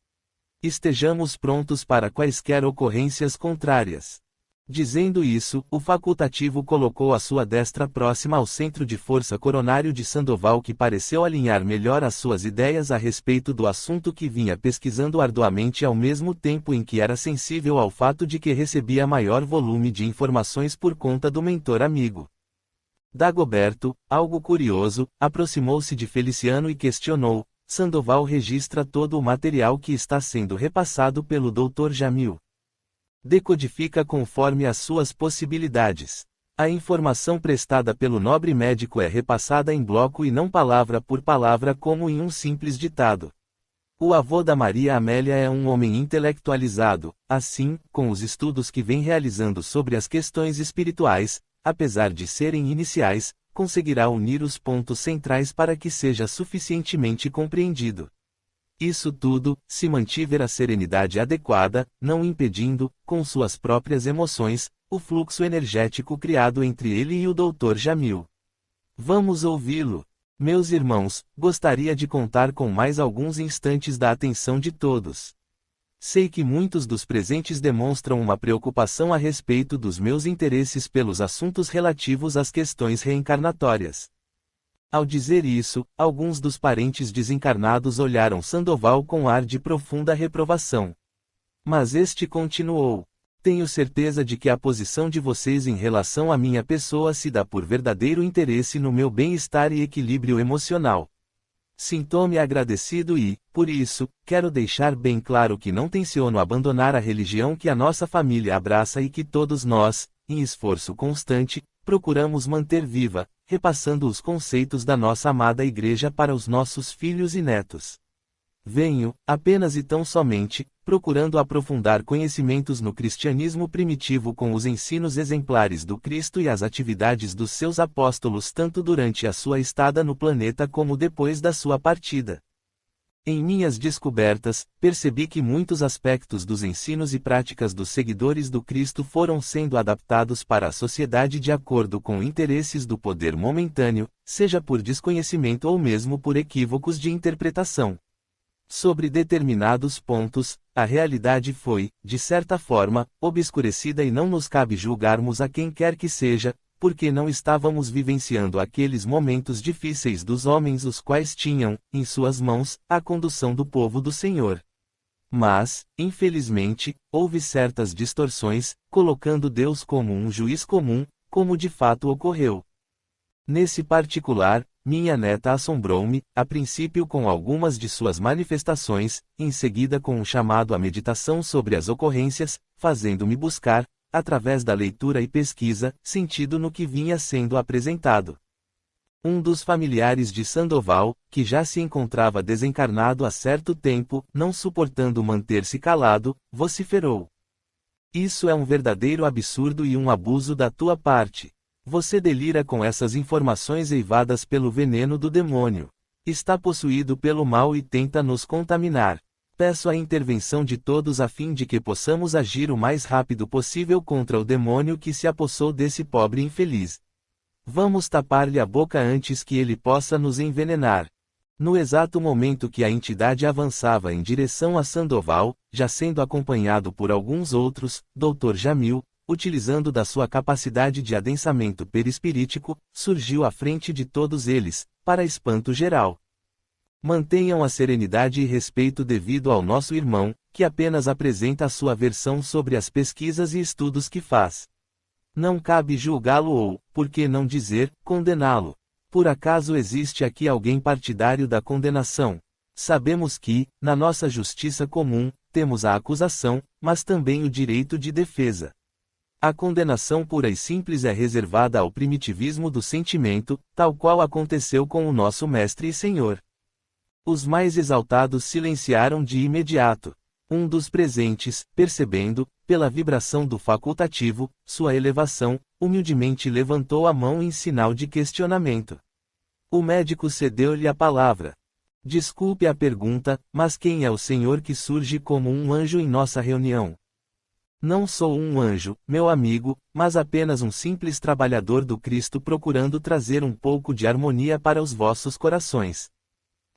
Estejamos prontos para quaisquer ocorrências contrárias. Dizendo isso, o facultativo colocou a sua destra próxima ao centro de força coronário de Sandoval que pareceu alinhar melhor as suas ideias a respeito do assunto que vinha pesquisando arduamente ao mesmo tempo em que era sensível ao fato de que recebia maior volume de informações por conta do mentor amigo. Dagoberto, algo curioso, aproximou-se de Feliciano e questionou: Sandoval registra todo o material que está sendo repassado pelo Dr. Jamil. Decodifica conforme as suas possibilidades. A informação prestada pelo nobre médico é repassada em bloco e não palavra por palavra como em um simples ditado. O avô da Maria Amélia é um homem intelectualizado, assim, com os estudos que vem realizando sobre as questões espirituais, apesar de serem iniciais, conseguirá unir os pontos centrais para que seja suficientemente compreendido. Isso tudo, se mantiver a serenidade adequada, não impedindo, com suas próprias emoções, o fluxo energético criado entre ele e o Dr. Jamil. Vamos ouvi-lo. Meus irmãos, gostaria de contar com mais alguns instantes da atenção de todos. Sei que muitos dos presentes demonstram uma preocupação a respeito dos meus interesses pelos assuntos relativos às questões reencarnatórias. Ao dizer isso, alguns dos parentes desencarnados olharam Sandoval com ar de profunda reprovação. Mas este continuou: tenho certeza de que a posição de vocês em relação à minha pessoa se dá por verdadeiro interesse no meu bem-estar e equilíbrio emocional. Sinto-me agradecido e, por isso, quero deixar bem claro que não tenciono abandonar a religião que a nossa família abraça e que todos nós, em esforço constante, procuramos manter viva, repassando os conceitos da nossa amada Igreja para os nossos filhos e netos. Venho, apenas e tão somente, procurando aprofundar conhecimentos no cristianismo primitivo com os ensinos exemplares do Cristo e as atividades dos seus apóstolos tanto durante a sua estada no planeta como depois da sua partida. Em minhas descobertas, percebi que muitos aspectos dos ensinos e práticas dos seguidores do Cristo foram sendo adaptados para a sociedade de acordo com interesses do poder momentâneo, seja por desconhecimento ou mesmo por equívocos de interpretação. Sobre determinados pontos, a realidade foi, de certa forma, obscurecida e não nos cabe julgarmos a quem quer que seja, porque não estávamos vivenciando aqueles momentos difíceis dos homens os quais tinham, em suas mãos, a condução do povo do Senhor. Mas, infelizmente, houve certas distorções, colocando Deus como um juiz comum, como de fato ocorreu. Nesse particular, minha neta assombrou-me, a princípio com algumas de suas manifestações, em seguida com um chamado à meditação sobre as ocorrências, fazendo-me buscar, através da leitura e pesquisa, sentido no que vinha sendo apresentado. Um dos familiares de Sandoval, que já se encontrava desencarnado há certo tempo, não suportando manter-se calado, vociferou: "Isso é um verdadeiro absurdo e um abuso da tua parte. Você delira com essas informações eivadas pelo veneno do demônio. Está possuído pelo mal e tenta nos contaminar. Peço a intervenção de todos a fim de que possamos agir o mais rápido possível contra o demônio que se apossou desse pobre infeliz. Vamos tapar-lhe a boca antes que ele possa nos envenenar." No exato momento que a entidade avançava em direção a Sandoval, já sendo acompanhado por alguns outros, Dr. Jamil, utilizando da sua capacidade de adensamento perispirítico, surgiu à frente de todos eles, para espanto geral. Mantenham a serenidade e respeito devido ao nosso irmão, que apenas apresenta a sua versão sobre as pesquisas e estudos que faz. Não cabe julgá-lo ou, por que não dizer, condená-lo. Por acaso existe aqui alguém partidário da condenação? Sabemos que, na nossa justiça comum, temos a acusação, mas também o direito de defesa. A condenação pura e simples é reservada ao primitivismo do sentimento, tal qual aconteceu com o nosso Mestre e Senhor. Os mais exaltados silenciaram de imediato. Um dos presentes, percebendo, pela vibração do facultativo, sua elevação, humildemente levantou a mão em sinal de questionamento. O médico cedeu-lhe a palavra. Desculpe a pergunta, mas quem é o Senhor que surge como um anjo em nossa reunião? Não sou um anjo, meu amigo, mas apenas um simples trabalhador do Cristo procurando trazer um pouco de harmonia para os vossos corações.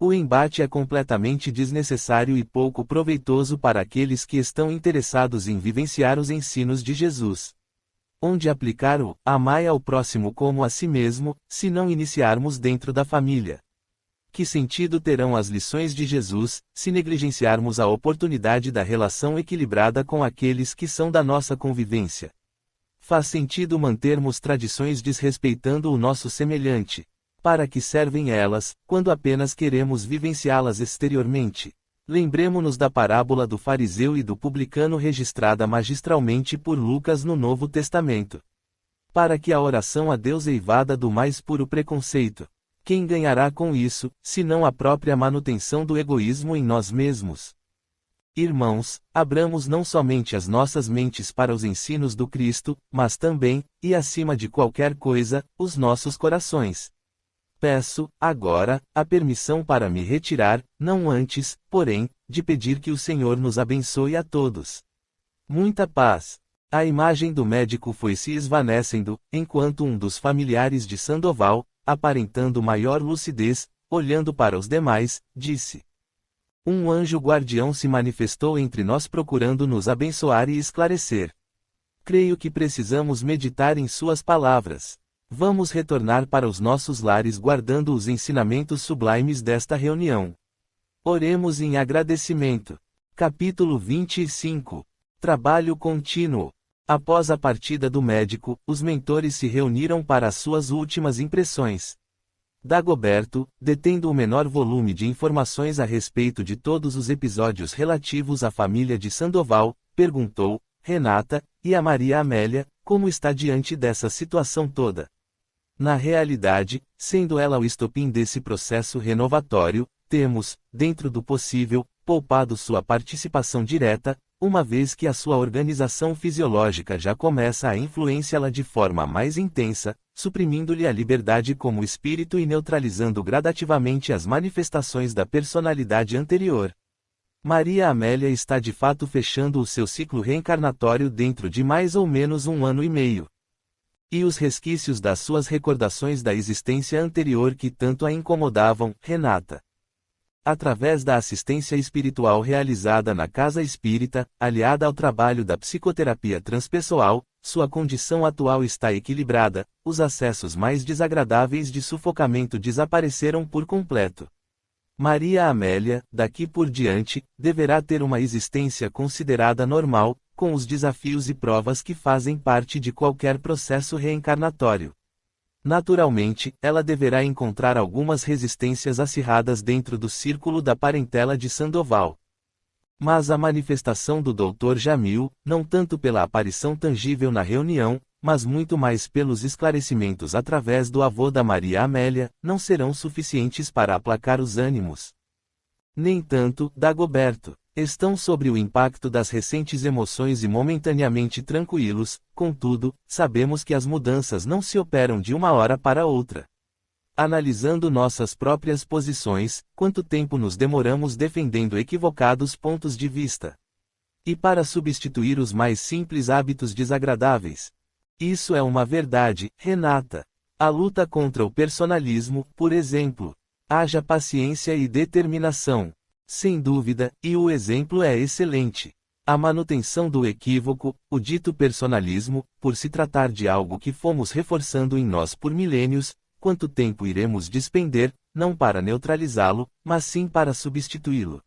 O embate é completamente desnecessário e pouco proveitoso para aqueles que estão interessados em vivenciar os ensinos de Jesus. Onde aplicar o amai ao próximo como a si mesmo, se não iniciarmos dentro da família? Que sentido terão as lições de Jesus, se negligenciarmos a oportunidade da relação equilibrada com aqueles que são da nossa convivência? Faz sentido mantermos tradições desrespeitando o nosso semelhante? Para que servem elas, quando apenas queremos vivenciá-las exteriormente? Lembremo-nos da parábola do fariseu e do publicano registrada magistralmente por Lucas no Novo Testamento. Para que a oração a Deus eivada do mais puro preconceito. Quem ganhará com isso, senão a própria manutenção do egoísmo em nós mesmos? Irmãos, abramos não somente as nossas mentes para os ensinos do Cristo, mas também, e acima de qualquer coisa, os nossos corações. Peço, agora, a permissão para me retirar, não antes, porém, de pedir que o Senhor nos abençoe a todos. Muita paz. A imagem do médico foi se esvanecendo, enquanto um dos familiares de Sandoval, aparentando maior lucidez, olhando para os demais, disse: Um anjo guardião se manifestou entre nós procurando nos abençoar e esclarecer. Creio que precisamos meditar em suas palavras. Vamos retornar para os nossos lares guardando os ensinamentos sublimes desta reunião. Oremos em agradecimento. Capítulo 25. Trabalho contínuo. Após a partida do médico, os mentores se reuniram para as suas últimas impressões. Dagoberto, detendo o menor volume de informações a respeito de todos os episódios relativos à família de Sandoval, perguntou: Renata, e a Maria Amélia, como está diante dessa situação toda? Na realidade, sendo ela o estopim desse processo renovatório, temos, dentro do possível, poupado sua participação direta, uma vez que a sua organização fisiológica já começa a influenciá-la de forma mais intensa, suprimindo-lhe a liberdade como espírito e neutralizando gradativamente as manifestações da personalidade anterior. Maria Amélia está de fato fechando o seu ciclo reencarnatório dentro de mais ou menos 1 ano e meio. E os resquícios das suas recordações da existência anterior que tanto a incomodavam, Renata. Através da assistência espiritual realizada na casa espírita, aliada ao trabalho da psicoterapia transpessoal, sua condição atual está equilibrada, os acessos mais desagradáveis de sufocamento desapareceram por completo. Maria Amélia, daqui por diante, deverá ter uma existência considerada normal, com os desafios e provas que fazem parte de qualquer processo reencarnatório. Naturalmente, ela deverá encontrar algumas resistências acirradas dentro do círculo da parentela de Sandoval. Mas a manifestação do Dr. Jamil, não tanto pela aparição tangível na reunião, mas muito mais pelos esclarecimentos através do avô da Maria Amélia, não serão suficientes para aplacar os ânimos. Nem tanto, Dagoberto. Estão sob o impacto das recentes emoções e momentaneamente tranquilos, contudo, sabemos que as mudanças não se operam de uma hora para outra. Analisando nossas próprias posições, quanto tempo nos demoramos defendendo equivocados pontos de vista? E para substituir os mais simples hábitos desagradáveis? Isso é uma verdade, Renata. A luta contra o personalismo, por exemplo. Haja paciência e determinação. Sem dúvida, e o exemplo é excelente. A manutenção do equívoco, o dito personalismo, por se tratar de algo que fomos reforçando em nós por milênios, quanto tempo iremos despender, não para neutralizá-lo, mas sim para substituí-lo?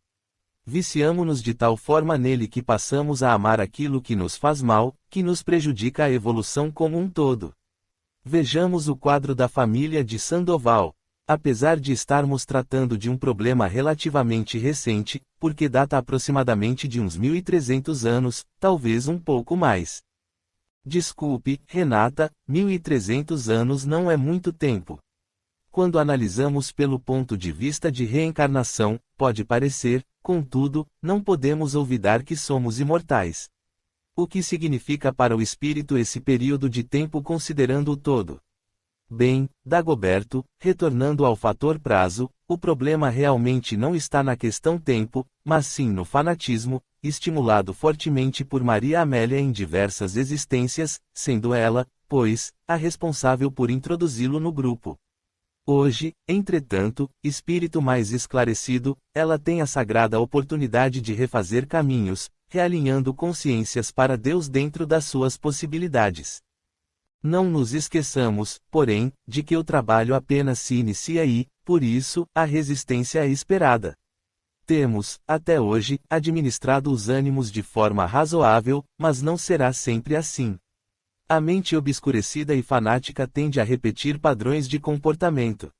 Viciamo-nos de tal forma nele que passamos a amar aquilo que nos faz mal, que nos prejudica a evolução como um todo. Vejamos o quadro da família de Sandoval. Apesar de estarmos tratando de um problema relativamente recente, porque data aproximadamente de uns 1.300 anos, talvez um pouco mais. Desculpe, Renata, 1.300 anos não é muito tempo. Quando analisamos pelo ponto de vista de reencarnação, pode parecer, contudo, não podemos olvidar que somos imortais. O que significa para o espírito esse período de tempo considerando o todo? Bem, Dagoberto, retornando ao fator prazo, o problema realmente não está na questão tempo, mas sim no fanatismo, estimulado fortemente por Maria Amélia em diversas existências, sendo ela, pois, a responsável por introduzi-lo no grupo. Hoje, entretanto, espírito mais esclarecido, ela tem a sagrada oportunidade de refazer caminhos, realinhando consciências para Deus dentro das suas possibilidades. Não nos esqueçamos, porém, de que o trabalho apenas se inicia e, por isso, a resistência é esperada. Temos, até hoje, administrado os ânimos de forma razoável, mas não será sempre assim. A mente obscurecida e fanática tende a repetir padrões de comportamento.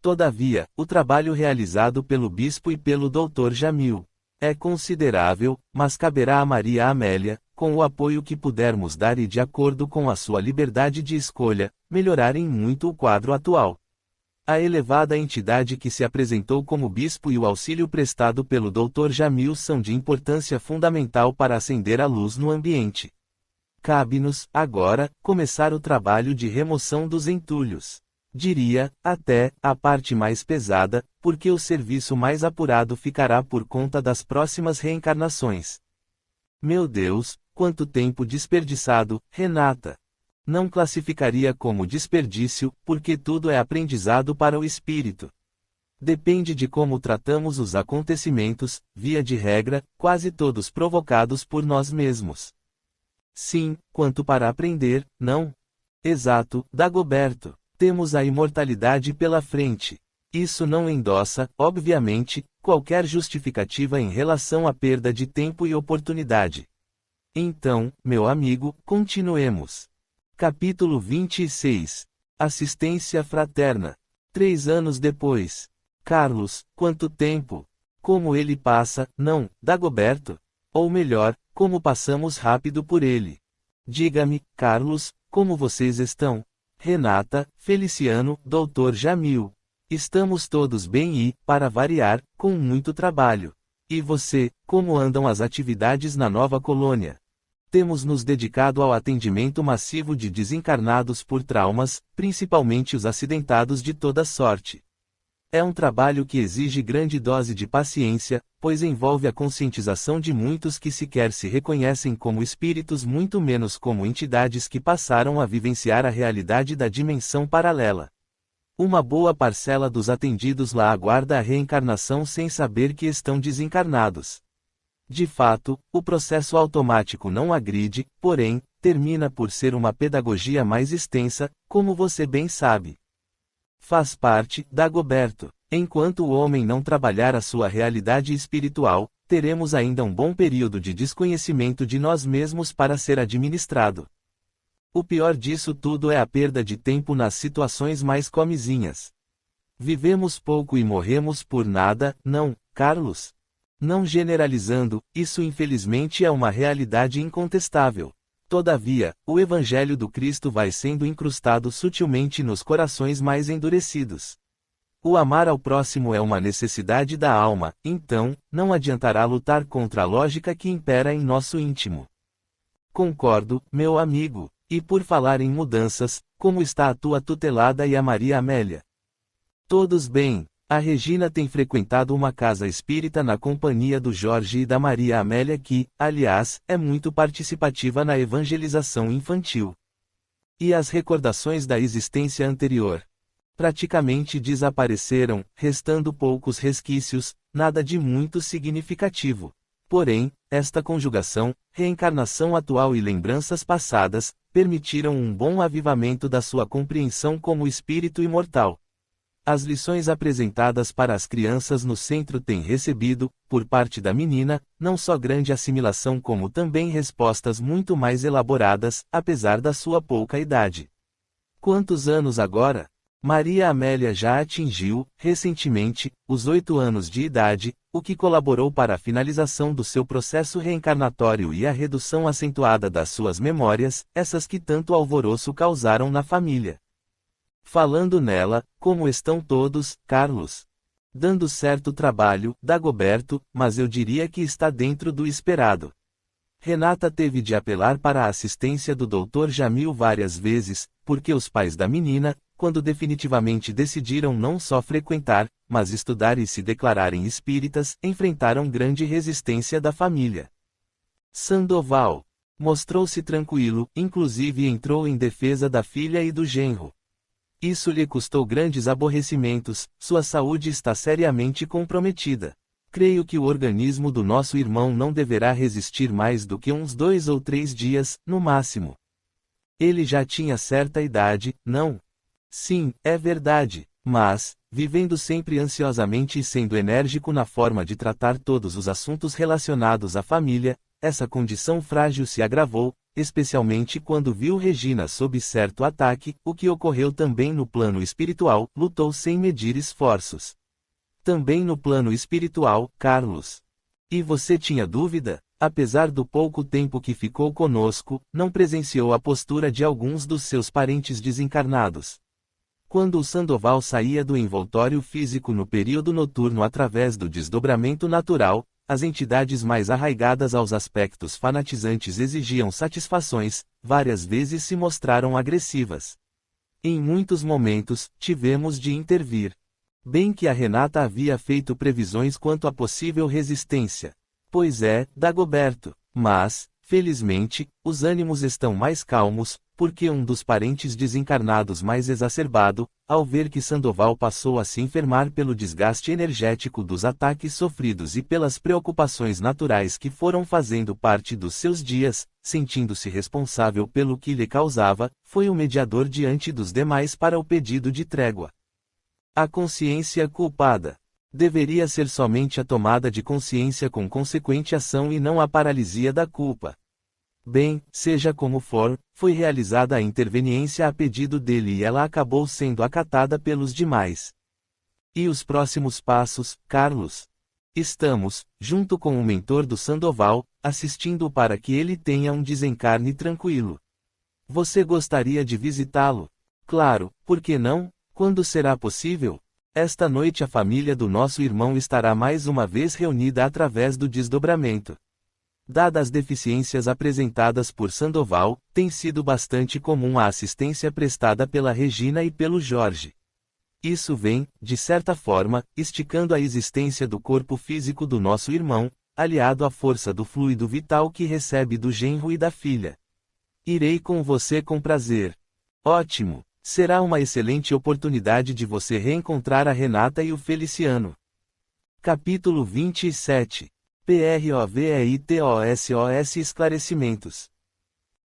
Todavia, o trabalho realizado pelo bispo e pelo Dr. Jamil é considerável, mas caberá a Maria Amélia, com o apoio que pudermos dar e de acordo com a sua liberdade de escolha, melhorar em muito o quadro atual. A elevada entidade que se apresentou como bispo e o auxílio prestado pelo Dr. Jamil são de importância fundamental para acender a luz no ambiente. Cabe-nos, agora, começar o trabalho de remoção dos entulhos. Diria, até, a parte mais pesada, porque o serviço mais apurado ficará por conta das próximas reencarnações. Meu Deus, quanto tempo desperdiçado, Renata! Não classificaria como desperdício, porque tudo é aprendizado para o espírito. Depende de como tratamos os acontecimentos, via de regra, quase todos provocados por nós mesmos. Sim, quanto para aprender, não? Exato, Dagoberto. Temos a imortalidade pela frente. Isso não endossa, obviamente, qualquer justificativa em relação à perda de tempo e oportunidade. Então, meu amigo, continuemos. Capítulo 26. Assistência fraterna. 3 anos depois. Carlos, quanto tempo! Como ele passa, não, Dagoberto? Ou melhor, como passamos rápido por ele. Diga-me, Carlos, como vocês estão? Renata, Feliciano, Dr. Jamil. Estamos todos bem e, para variar, com muito trabalho. E você, como andam as atividades na nova colônia? Temos nos dedicado ao atendimento massivo de desencarnados por traumas, principalmente os acidentados de toda sorte. É um trabalho que exige grande dose de paciência, pois envolve a conscientização de muitos que sequer se reconhecem como espíritos, muito menos como entidades que passaram a vivenciar a realidade da dimensão paralela. Uma boa parcela dos atendidos lá aguarda a reencarnação sem saber que estão desencarnados. De fato, o processo automático não agride, porém, termina por ser uma pedagogia mais extensa, como você bem sabe. Faz parte, Dagoberto. Enquanto o homem não trabalhar a sua realidade espiritual, teremos ainda um bom período de desconhecimento de nós mesmos para ser administrado. O pior disso tudo é a perda de tempo nas situações mais comezinhas. Vivemos pouco e morremos por nada, não, Carlos? Não generalizando, isso infelizmente é uma realidade incontestável. Todavia, o Evangelho do Cristo vai sendo incrustado sutilmente nos corações mais endurecidos. O amar ao próximo é uma necessidade da alma, então, não adiantará lutar contra a lógica que impera em nosso íntimo. Concordo, meu amigo. E por falar em mudanças, como está a tua tutelada e a Maria Amélia? Todos bem. A Regina tem frequentado uma casa espírita na companhia do Jorge e da Maria Amélia que, aliás, é muito participativa na evangelização infantil. E as recordações da existência anterior? Praticamente desapareceram, restando poucos resquícios, nada de muito significativo. Porém, esta conjugação, reencarnação atual e lembranças passadas, permitiram um bom avivamento da sua compreensão como espírito imortal. As lições apresentadas para as crianças no centro têm recebido, por parte da menina, não só grande assimilação como também respostas muito mais elaboradas, apesar da sua pouca idade. Quantos anos agora? Maria Amélia já atingiu, recentemente, os 8 anos de idade, o que colaborou para a finalização do seu processo reencarnatório e a redução acentuada das suas memórias, essas que tanto alvoroço causaram na família. Falando nela, como estão todos, Carlos? Dando certo trabalho, Dagoberto, mas eu diria que está dentro do esperado. Renata teve de apelar para a assistência do Dr. Jamil várias vezes, porque os pais da menina, quando definitivamente decidiram não só frequentar, mas estudar e se declararem espíritas, enfrentaram grande resistência da família. Sandoval mostrou-se tranquilo, inclusive entrou em defesa da filha e do genro. Isso lhe custou grandes aborrecimentos, sua saúde está seriamente comprometida. Creio que o organismo do nosso irmão não deverá resistir mais do que uns 2 ou 3 dias, no máximo. Ele já tinha certa idade, não? Sim, é verdade, mas, vivendo sempre ansiosamente e sendo enérgico na forma de tratar todos os assuntos relacionados à família, essa condição frágil se agravou, especialmente quando viu Regina sob certo ataque, o que ocorreu também no plano espiritual, lutou sem medir esforços. Também no plano espiritual, Carlos. E você tinha dúvida? Apesar do pouco tempo que ficou conosco, não presenciou a postura de alguns dos seus parentes desencarnados. Quando o Sandoval saía do envoltório físico no período noturno através do desdobramento natural, as entidades mais arraigadas aos aspectos fanatizantes exigiam satisfações, várias vezes se mostraram agressivas. Em muitos momentos, tivemos de intervir. Bem que a Renata havia feito previsões quanto à possível resistência. Pois é, Dagoberto, mas, felizmente, os ânimos estão mais calmos, porque um dos parentes desencarnados mais exacerbado, ao ver que Sandoval passou a se enfermar pelo desgaste energético dos ataques sofridos e pelas preocupações naturais que foram fazendo parte dos seus dias, sentindo-se responsável pelo que lhe causava, foi o mediador diante dos demais para o pedido de trégua. A consciência culpada deveria ser somente a tomada de consciência com consequente ação e não a paralisia da culpa. Bem, seja como for, foi realizada a interveniência a pedido dele e ela acabou sendo acatada pelos demais. E os próximos passos, Carlos? Estamos, junto com o mentor do Sandoval, assistindo para que ele tenha um desencarne tranquilo. Você gostaria de visitá-lo? Claro, por que não? Quando será possível? Esta noite a família do nosso irmão estará mais uma vez reunida através do desdobramento. Dadas as deficiências apresentadas por Sandoval, tem sido bastante comum a assistência prestada pela Regina e pelo Jorge. Isso vem, de certa forma, esticando a existência do corpo físico do nosso irmão, aliado à força do fluido vital que recebe do genro e da filha. Irei com você com prazer. Ótimo! Será uma excelente oportunidade de você reencontrar a Renata e o Feliciano. Capítulo 27. PROVEITOSOS Esclarecimentos.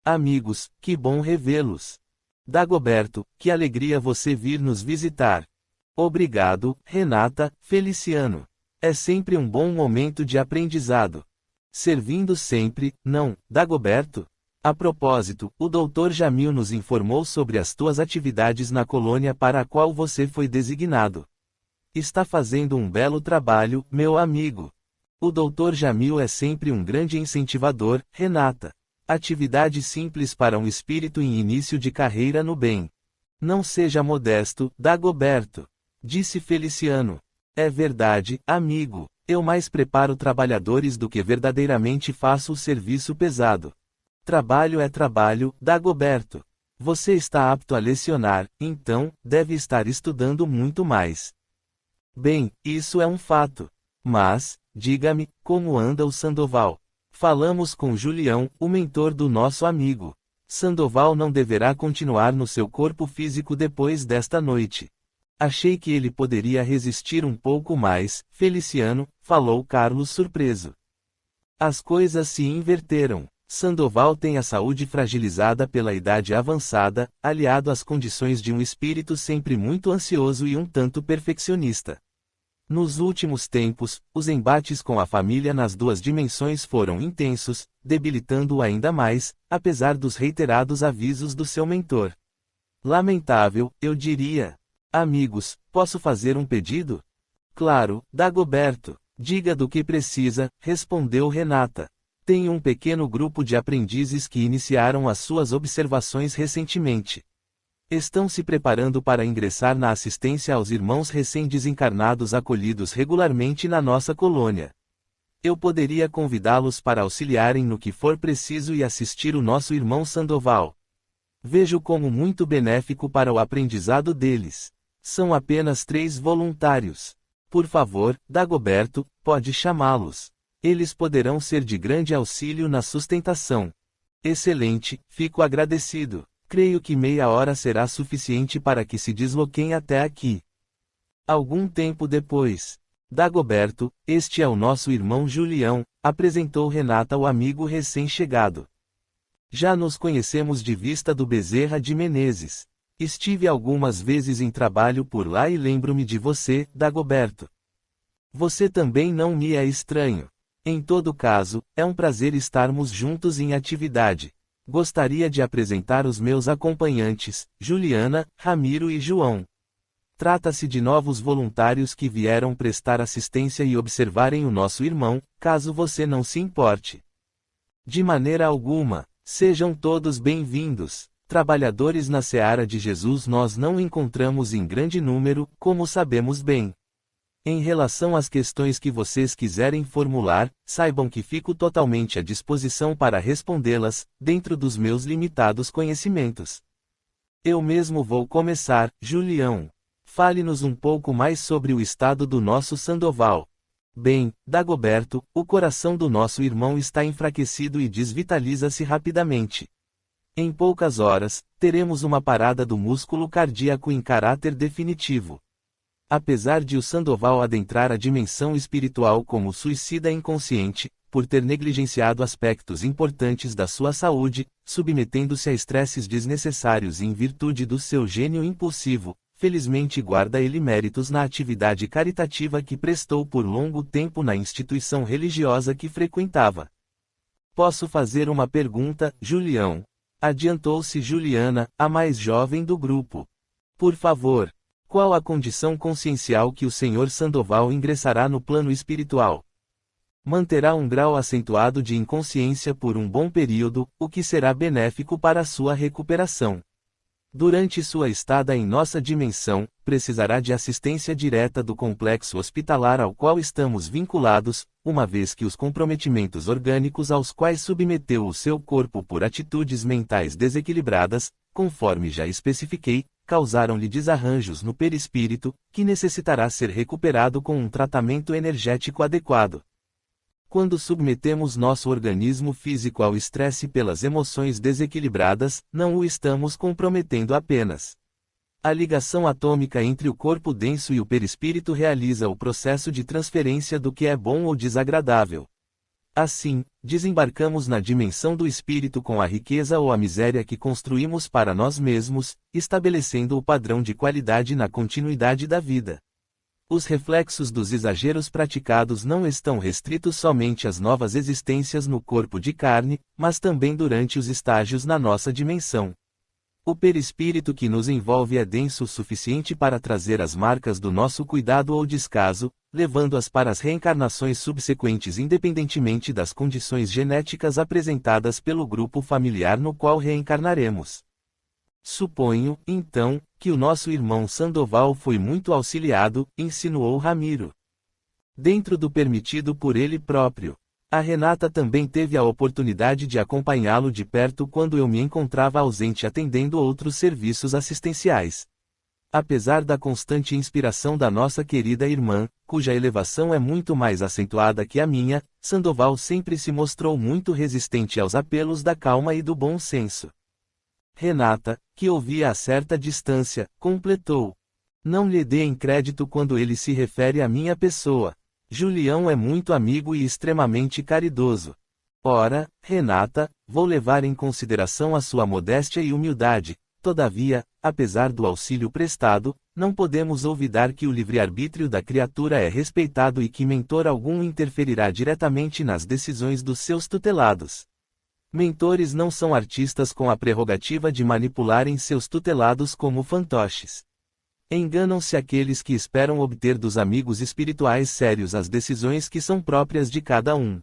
Amigos, que bom revê-los. Dagoberto, que alegria você vir nos visitar. Obrigado, Renata, Feliciano. É sempre um bom momento de aprendizado. Servindo sempre, não, Dagoberto? A propósito, o Dr. Jamil nos informou sobre as tuas atividades na colônia para a qual você foi designado. Está fazendo um belo trabalho, meu amigo. O Dr. Jamil é sempre um grande incentivador, Renata. Atividade simples para um espírito em início de carreira no bem. Não seja modesto, Dagoberto. Disse Feliciano. É verdade, amigo. Eu mais preparo trabalhadores do que verdadeiramente faço o serviço pesado. Trabalho é trabalho, Dagoberto. Você está apto a lecionar, então, deve estar estudando muito mais. Bem, isso é um fato. Mas, diga-me, como anda o Sandoval? Falamos com Julião, o mentor do nosso amigo. Sandoval não deverá continuar no seu corpo físico depois desta noite. Achei que ele poderia resistir um pouco mais, Feliciano, falou Carlos surpreso. As coisas se inverteram. Sandoval tem a saúde fragilizada pela idade avançada, aliado às condições de um espírito sempre muito ansioso e um tanto perfeccionista. Nos últimos tempos, os embates com a família nas duas dimensões foram intensos, debilitando-o ainda mais, apesar dos reiterados avisos do seu mentor. Lamentável, eu diria. Amigos, posso fazer um pedido? Claro, Dagoberto. Diga do que precisa, respondeu Renata. Tenho um pequeno grupo de aprendizes que iniciaram as suas observações recentemente. Estão se preparando para ingressar na assistência aos irmãos recém-desencarnados acolhidos regularmente na nossa colônia. Eu poderia convidá-los para auxiliarem no que for preciso e assistir o nosso irmão Sandoval. Vejo como muito benéfico para o aprendizado deles. São apenas 3 voluntários. Por favor, Dagoberto, pode chamá-los. Eles poderão ser de grande auxílio na sustentação. Excelente, fico agradecido. Creio que meia hora será suficiente para que se desloquem até aqui. Algum tempo depois. Dagoberto, este é o nosso irmão Julião, apresentou Renata ao amigo recém-chegado. Já nos conhecemos de vista do Bezerra de Menezes. Estive algumas vezes em trabalho por lá e lembro-me de você, Dagoberto. Você também não me é estranho. Em todo caso, é um prazer estarmos juntos em atividade. Gostaria de apresentar os meus acompanhantes, Juliana, Ramiro e João. Trata-se de novos voluntários que vieram prestar assistência e observarem o nosso irmão, caso você não se importe. De maneira alguma, sejam todos bem-vindos. Trabalhadores na seara de Jesus nós não encontramos em grande número, como sabemos bem. Em relação às questões que vocês quiserem formular, saibam que fico totalmente à disposição para respondê-las, dentro dos meus limitados conhecimentos. Eu mesmo vou começar, Julião. Fale-nos um pouco mais sobre o estado do nosso Sandoval. Bem, Dagoberto, o coração do nosso irmão está enfraquecido e desvitaliza-se rapidamente. Em poucas horas, teremos uma parada do músculo cardíaco em caráter definitivo. Apesar de o Sandoval adentrar a dimensão espiritual como suicida inconsciente, por ter negligenciado aspectos importantes da sua saúde, submetendo-se a estresses desnecessários em virtude do seu gênio impulsivo, felizmente guarda ele méritos na atividade caritativa que prestou por longo tempo na instituição religiosa que frequentava. Posso fazer uma pergunta, Julião? Adiantou-se Juliana, a mais jovem do grupo. Por favor, qual a condição consciencial que o Sr. Sandoval ingressará no plano espiritual? Manterá um grau acentuado de inconsciência por um bom período, o que será benéfico para sua recuperação. Durante sua estada em nossa dimensão, precisará de assistência direta do complexo hospitalar ao qual estamos vinculados, uma vez que os comprometimentos orgânicos aos quais submeteu o seu corpo por atitudes mentais desequilibradas, conforme já especifiquei, causaram-lhe desarranjos no perispírito, que necessitará ser recuperado com um tratamento energético adequado. Quando submetemos nosso organismo físico ao estresse pelas emoções desequilibradas, não o estamos comprometendo apenas. A ligação atômica entre o corpo denso e o perispírito realiza o processo de transferência do que é bom ou desagradável. Assim, desembarcamos na dimensão do espírito com a riqueza ou a miséria que construímos para nós mesmos, estabelecendo o padrão de qualidade na continuidade da vida. Os reflexos dos exageros praticados não estão restritos somente às novas existências no corpo de carne, mas também durante os estágios na nossa dimensão. O perispírito que nos envolve é denso o suficiente para trazer as marcas do nosso cuidado ou descaso, levando-as para as reencarnações subsequentes independentemente das condições genéticas apresentadas pelo grupo familiar no qual reencarnaremos. Suponho, então, que o nosso irmão Sandoval foi muito auxiliado, insinuou Ramiro. Dentro do permitido por ele próprio. A Renata também teve a oportunidade de acompanhá-lo de perto quando eu me encontrava ausente atendendo outros serviços assistenciais. Apesar da constante inspiração da nossa querida irmã, cuja elevação é muito mais acentuada que a minha, Sandoval sempre se mostrou muito resistente aos apelos da calma e do bom senso. Renata, que ouvia a certa distância, completou. Não lhe deem crédito quando ele se refere à minha pessoa. Julião é muito amigo e extremamente caridoso. Ora, Renata, vou levar em consideração a sua modéstia e humildade. Todavia, apesar do auxílio prestado, não podemos olvidar que o livre-arbítrio da criatura é respeitado e que mentor algum interferirá diretamente nas decisões dos seus tutelados. Mentores não são artistas com a prerrogativa de manipularem seus tutelados como fantoches. Enganam-se aqueles que esperam obter dos amigos espirituais sérios as decisões que são próprias de cada um.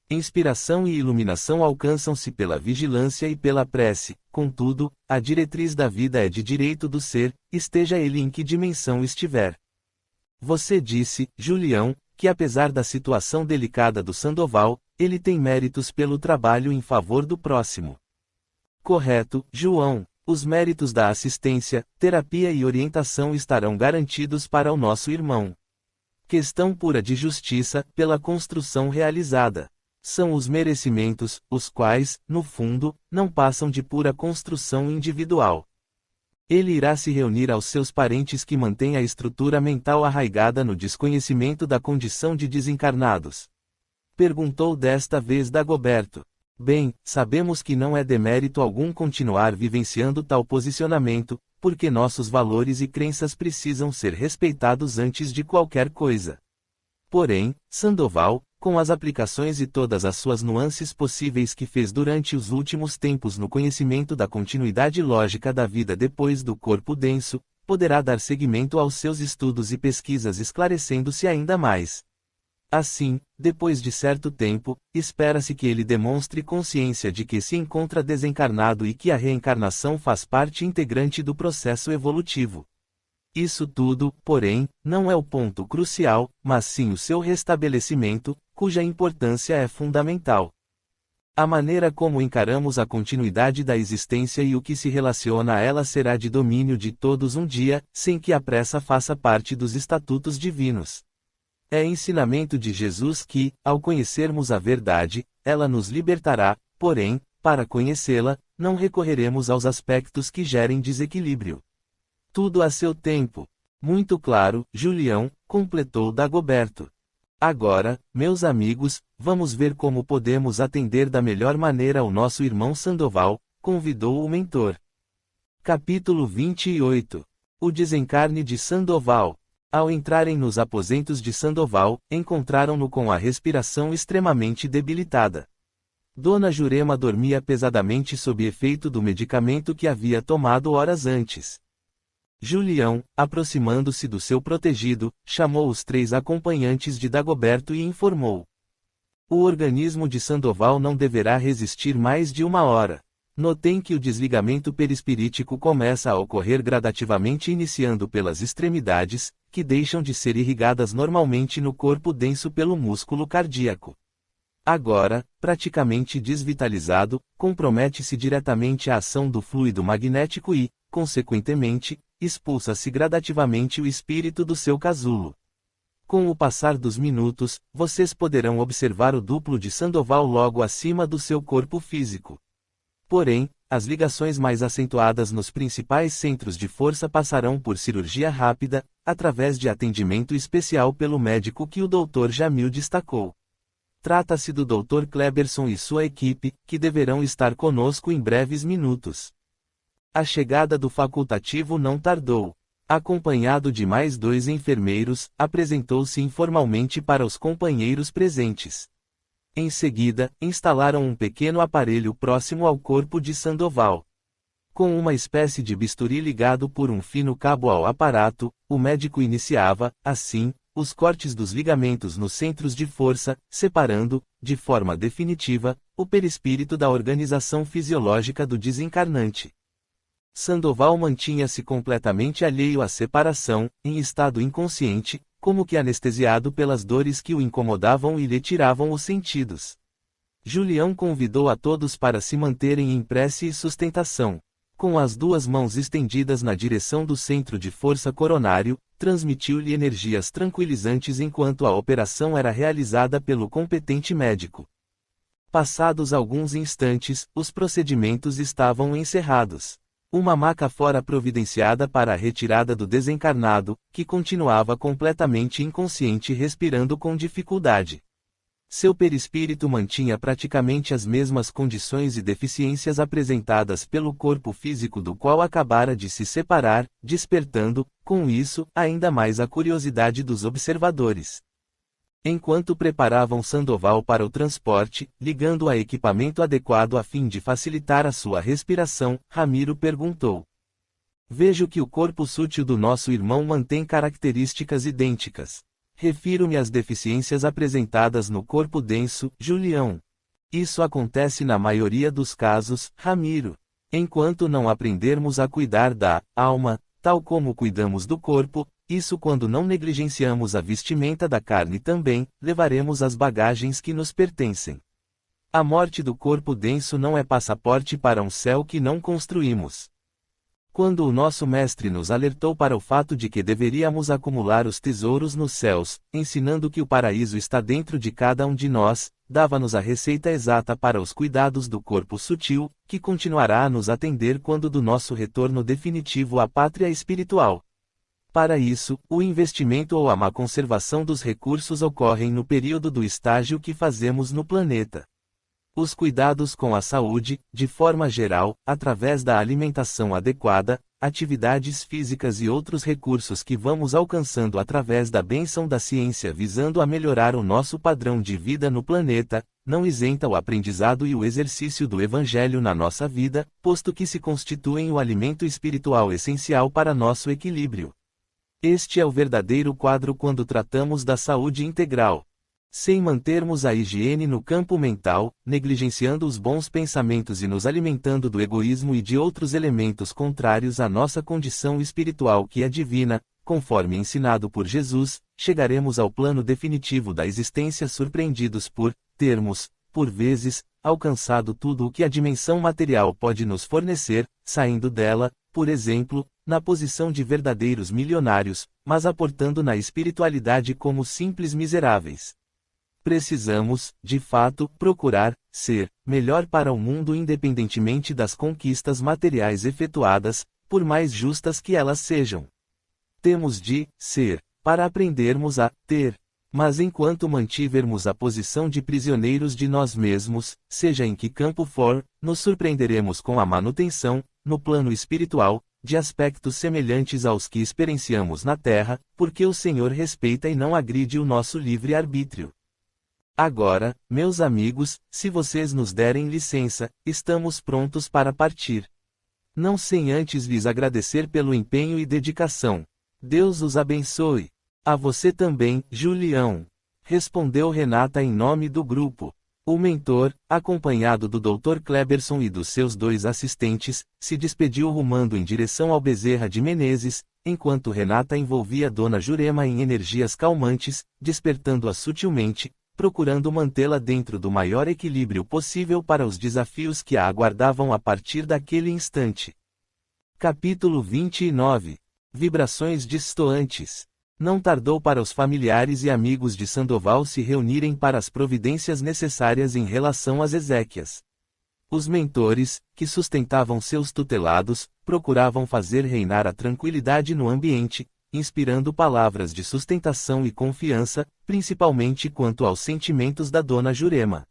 Inspiração e iluminação alcançam-se pela vigilância e pela prece, contudo, a diretriz da vida é de direito do ser, esteja ele em que dimensão estiver. Você disse, Julião, que apesar da situação delicada do Sandoval, ele tem méritos pelo trabalho em favor do próximo. Correto, João. Os méritos da assistência, terapia e orientação estarão garantidos para o nosso irmão. Questão pura de justiça, pela construção realizada. São os merecimentos, os quais, no fundo, não passam de pura construção individual. Ele irá se reunir aos seus parentes que mantêm a estrutura mental arraigada no desconhecimento da condição de desencarnados. Perguntou desta vez Dagoberto. Bem, sabemos que não é demérito algum continuar vivenciando tal posicionamento, porque nossos valores e crenças precisam ser respeitados antes de qualquer coisa. Porém, Sandoval, com as aplicações e todas as suas nuances possíveis que fez durante os últimos tempos no conhecimento da continuidade lógica da vida depois do corpo denso, poderá dar seguimento aos seus estudos e pesquisas esclarecendo-se ainda mais. Assim, depois de certo tempo, espera-se que ele demonstre consciência de que se encontra desencarnado e que a reencarnação faz parte integrante do processo evolutivo. Isso tudo, porém, não é o ponto crucial, mas sim o seu restabelecimento, cuja importância é fundamental. A maneira como encaramos a continuidade da existência e o que se relaciona a ela será de domínio de todos um dia, sem que a pressa faça parte dos estatutos divinos. É ensinamento de Jesus que, ao conhecermos a verdade, ela nos libertará, porém, para conhecê-la, não recorreremos aos aspectos que gerem desequilíbrio. Tudo a seu tempo. Muito claro, Julião, completou Dagoberto. Agora, meus amigos, vamos ver como podemos atender da melhor maneira ao nosso irmão Sandoval, convidou o mentor. Capítulo 28. O desencarne de Sandoval. Ao entrarem nos aposentos de Sandoval, encontraram-no com a respiração extremamente debilitada. Dona Jurema dormia pesadamente sob efeito do medicamento que havia tomado horas antes. Julião, aproximando-se do seu protegido, chamou os 3 acompanhantes de Dagoberto e informou. O organismo de Sandoval não deverá resistir mais de 1 hora. Notem que o desligamento perispirítico começa a ocorrer gradativamente iniciando pelas extremidades, que deixam de ser irrigadas normalmente no corpo denso pelo músculo cardíaco. Agora, praticamente desvitalizado, compromete-se diretamente a ação do fluido magnético e, consequentemente, expulsa-se gradativamente o espírito do seu casulo. Com o passar dos minutos, vocês poderão observar o duplo de Sandoval logo acima do seu corpo físico. Porém, as ligações mais acentuadas nos principais centros de força passarão por cirurgia rápida, através de atendimento especial pelo médico que o Dr. Jamil destacou. Trata-se do Dr. Kleberson e sua equipe, que deverão estar conosco em breves minutos. A chegada do facultativo não tardou. Acompanhado de mais 2 enfermeiros, apresentou-se informalmente para os companheiros presentes. Em seguida, instalaram um pequeno aparelho próximo ao corpo de Sandoval. Com uma espécie de bisturi ligado por um fino cabo ao aparato, o médico iniciava, assim, os cortes dos ligamentos nos centros de força, separando, de forma definitiva, o perispírito da organização fisiológica do desencarnante. Sandoval mantinha-se completamente alheio à separação, em estado inconsciente, como que anestesiado pelas dores que o incomodavam e lhe tiravam os sentidos. Julião convidou a todos para se manterem em prece e sustentação. Com as 2 mãos estendidas na direção do centro de força coronário, transmitiu-lhe energias tranquilizantes enquanto a operação era realizada pelo competente médico. Passados alguns instantes, os procedimentos estavam encerrados. Uma maca fora providenciada para a retirada do desencarnado, que continuava completamente inconsciente e respirando com dificuldade. Seu perispírito mantinha praticamente as mesmas condições e deficiências apresentadas pelo corpo físico do qual acabara de se separar, despertando, com isso, ainda mais a curiosidade dos observadores. Enquanto preparavam Sandoval para o transporte, ligando a equipamento adequado a fim de facilitar a sua respiração, Ramiro perguntou. Vejo que o corpo sutil do nosso irmão mantém características idênticas. Refiro-me às deficiências apresentadas no corpo denso, Julião. Isso acontece na maioria dos casos, Ramiro. Enquanto não aprendermos a cuidar da alma, tal como cuidamos do corpo, isso quando não negligenciamos a vestimenta da carne também, levaremos as bagagens que nos pertencem. A morte do corpo denso não é passaporte para um céu que não construímos. Quando o nosso mestre nos alertou para o fato de que deveríamos acumular os tesouros nos céus, ensinando que o paraíso está dentro de cada um de nós, dava-nos a receita exata para os cuidados do corpo sutil, que continuará a nos atender quando do nosso retorno definitivo à pátria espiritual. Para isso, o investimento ou a má conservação dos recursos ocorrem no período do estágio que fazemos no planeta. Os cuidados com a saúde, de forma geral, através da alimentação adequada, atividades físicas e outros recursos que vamos alcançando através da bênção da ciência visando a melhorar o nosso padrão de vida no planeta, não isenta o aprendizado e o exercício do Evangelho na nossa vida, posto que se constituem o alimento espiritual essencial para nosso equilíbrio. Este é o verdadeiro quadro quando tratamos da saúde integral. Sem mantermos a higiene no campo mental, negligenciando os bons pensamentos e nos alimentando do egoísmo e de outros elementos contrários à nossa condição espiritual que é divina, conforme ensinado por Jesus, chegaremos ao plano definitivo da existência surpreendidos por termos, por vezes, alcançado tudo o que a dimensão material pode nos fornecer, saindo dela, por exemplo, na posição de verdadeiros milionários, mas aportando na espiritualidade como simples miseráveis. Precisamos, de fato, procurar ser melhor para o mundo independentemente das conquistas materiais efetuadas, por mais justas que elas sejam. Temos de ser, para aprendermos a ter. Mas enquanto mantivermos a posição de prisioneiros de nós mesmos, seja em que campo for, nos surpreenderemos com a manutenção, no plano espiritual, de aspectos semelhantes aos que experienciamos na Terra, porque o Senhor respeita e não agride o nosso livre-arbítrio. Agora, meus amigos, se vocês nos derem licença, estamos prontos para partir. Não sem antes lhes agradecer pelo empenho e dedicação. Deus os abençoe. A você também, Julião. Respondeu Renata em nome do grupo. O mentor, acompanhado do Dr. Kleberson e dos seus 2 assistentes, se despediu rumando em direção ao Bezerra de Menezes, enquanto Renata envolvia Dona Jurema em energias calmantes, despertando-a sutilmente, procurando mantê-la dentro do maior equilíbrio possível para os desafios que a aguardavam a partir daquele instante. Capítulo 29. Vibrações distoantes. Não tardou para os familiares e amigos de Sandoval se reunirem para as providências necessárias em relação às exéquias. Os mentores, que sustentavam seus tutelados, procuravam fazer reinar a tranquilidade no ambiente, inspirando palavras de sustentação e confiança, principalmente quanto aos sentimentos da Dona Jurema.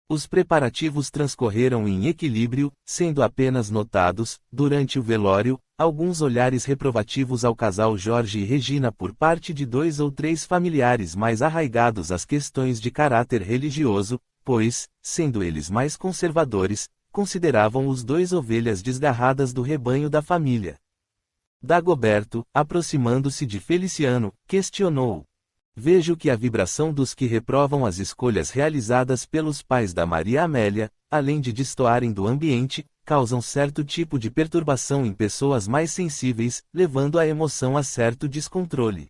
Os preparativos transcorreram em equilíbrio, sendo apenas notados, durante o velório, alguns olhares reprovativos ao casal Jorge e Regina por parte de 2 ou 3 familiares mais arraigados às questões de caráter religioso, pois, sendo eles mais conservadores, consideravam os 2 ovelhas desgarradas do rebanho da família. Dagoberto, aproximando-se de Feliciano, questionou: vejo que a vibração dos que reprovam as escolhas realizadas pelos pais da Maria Amélia, além de destoarem do ambiente, causam certo tipo de perturbação em pessoas mais sensíveis, levando a emoção a certo descontrole.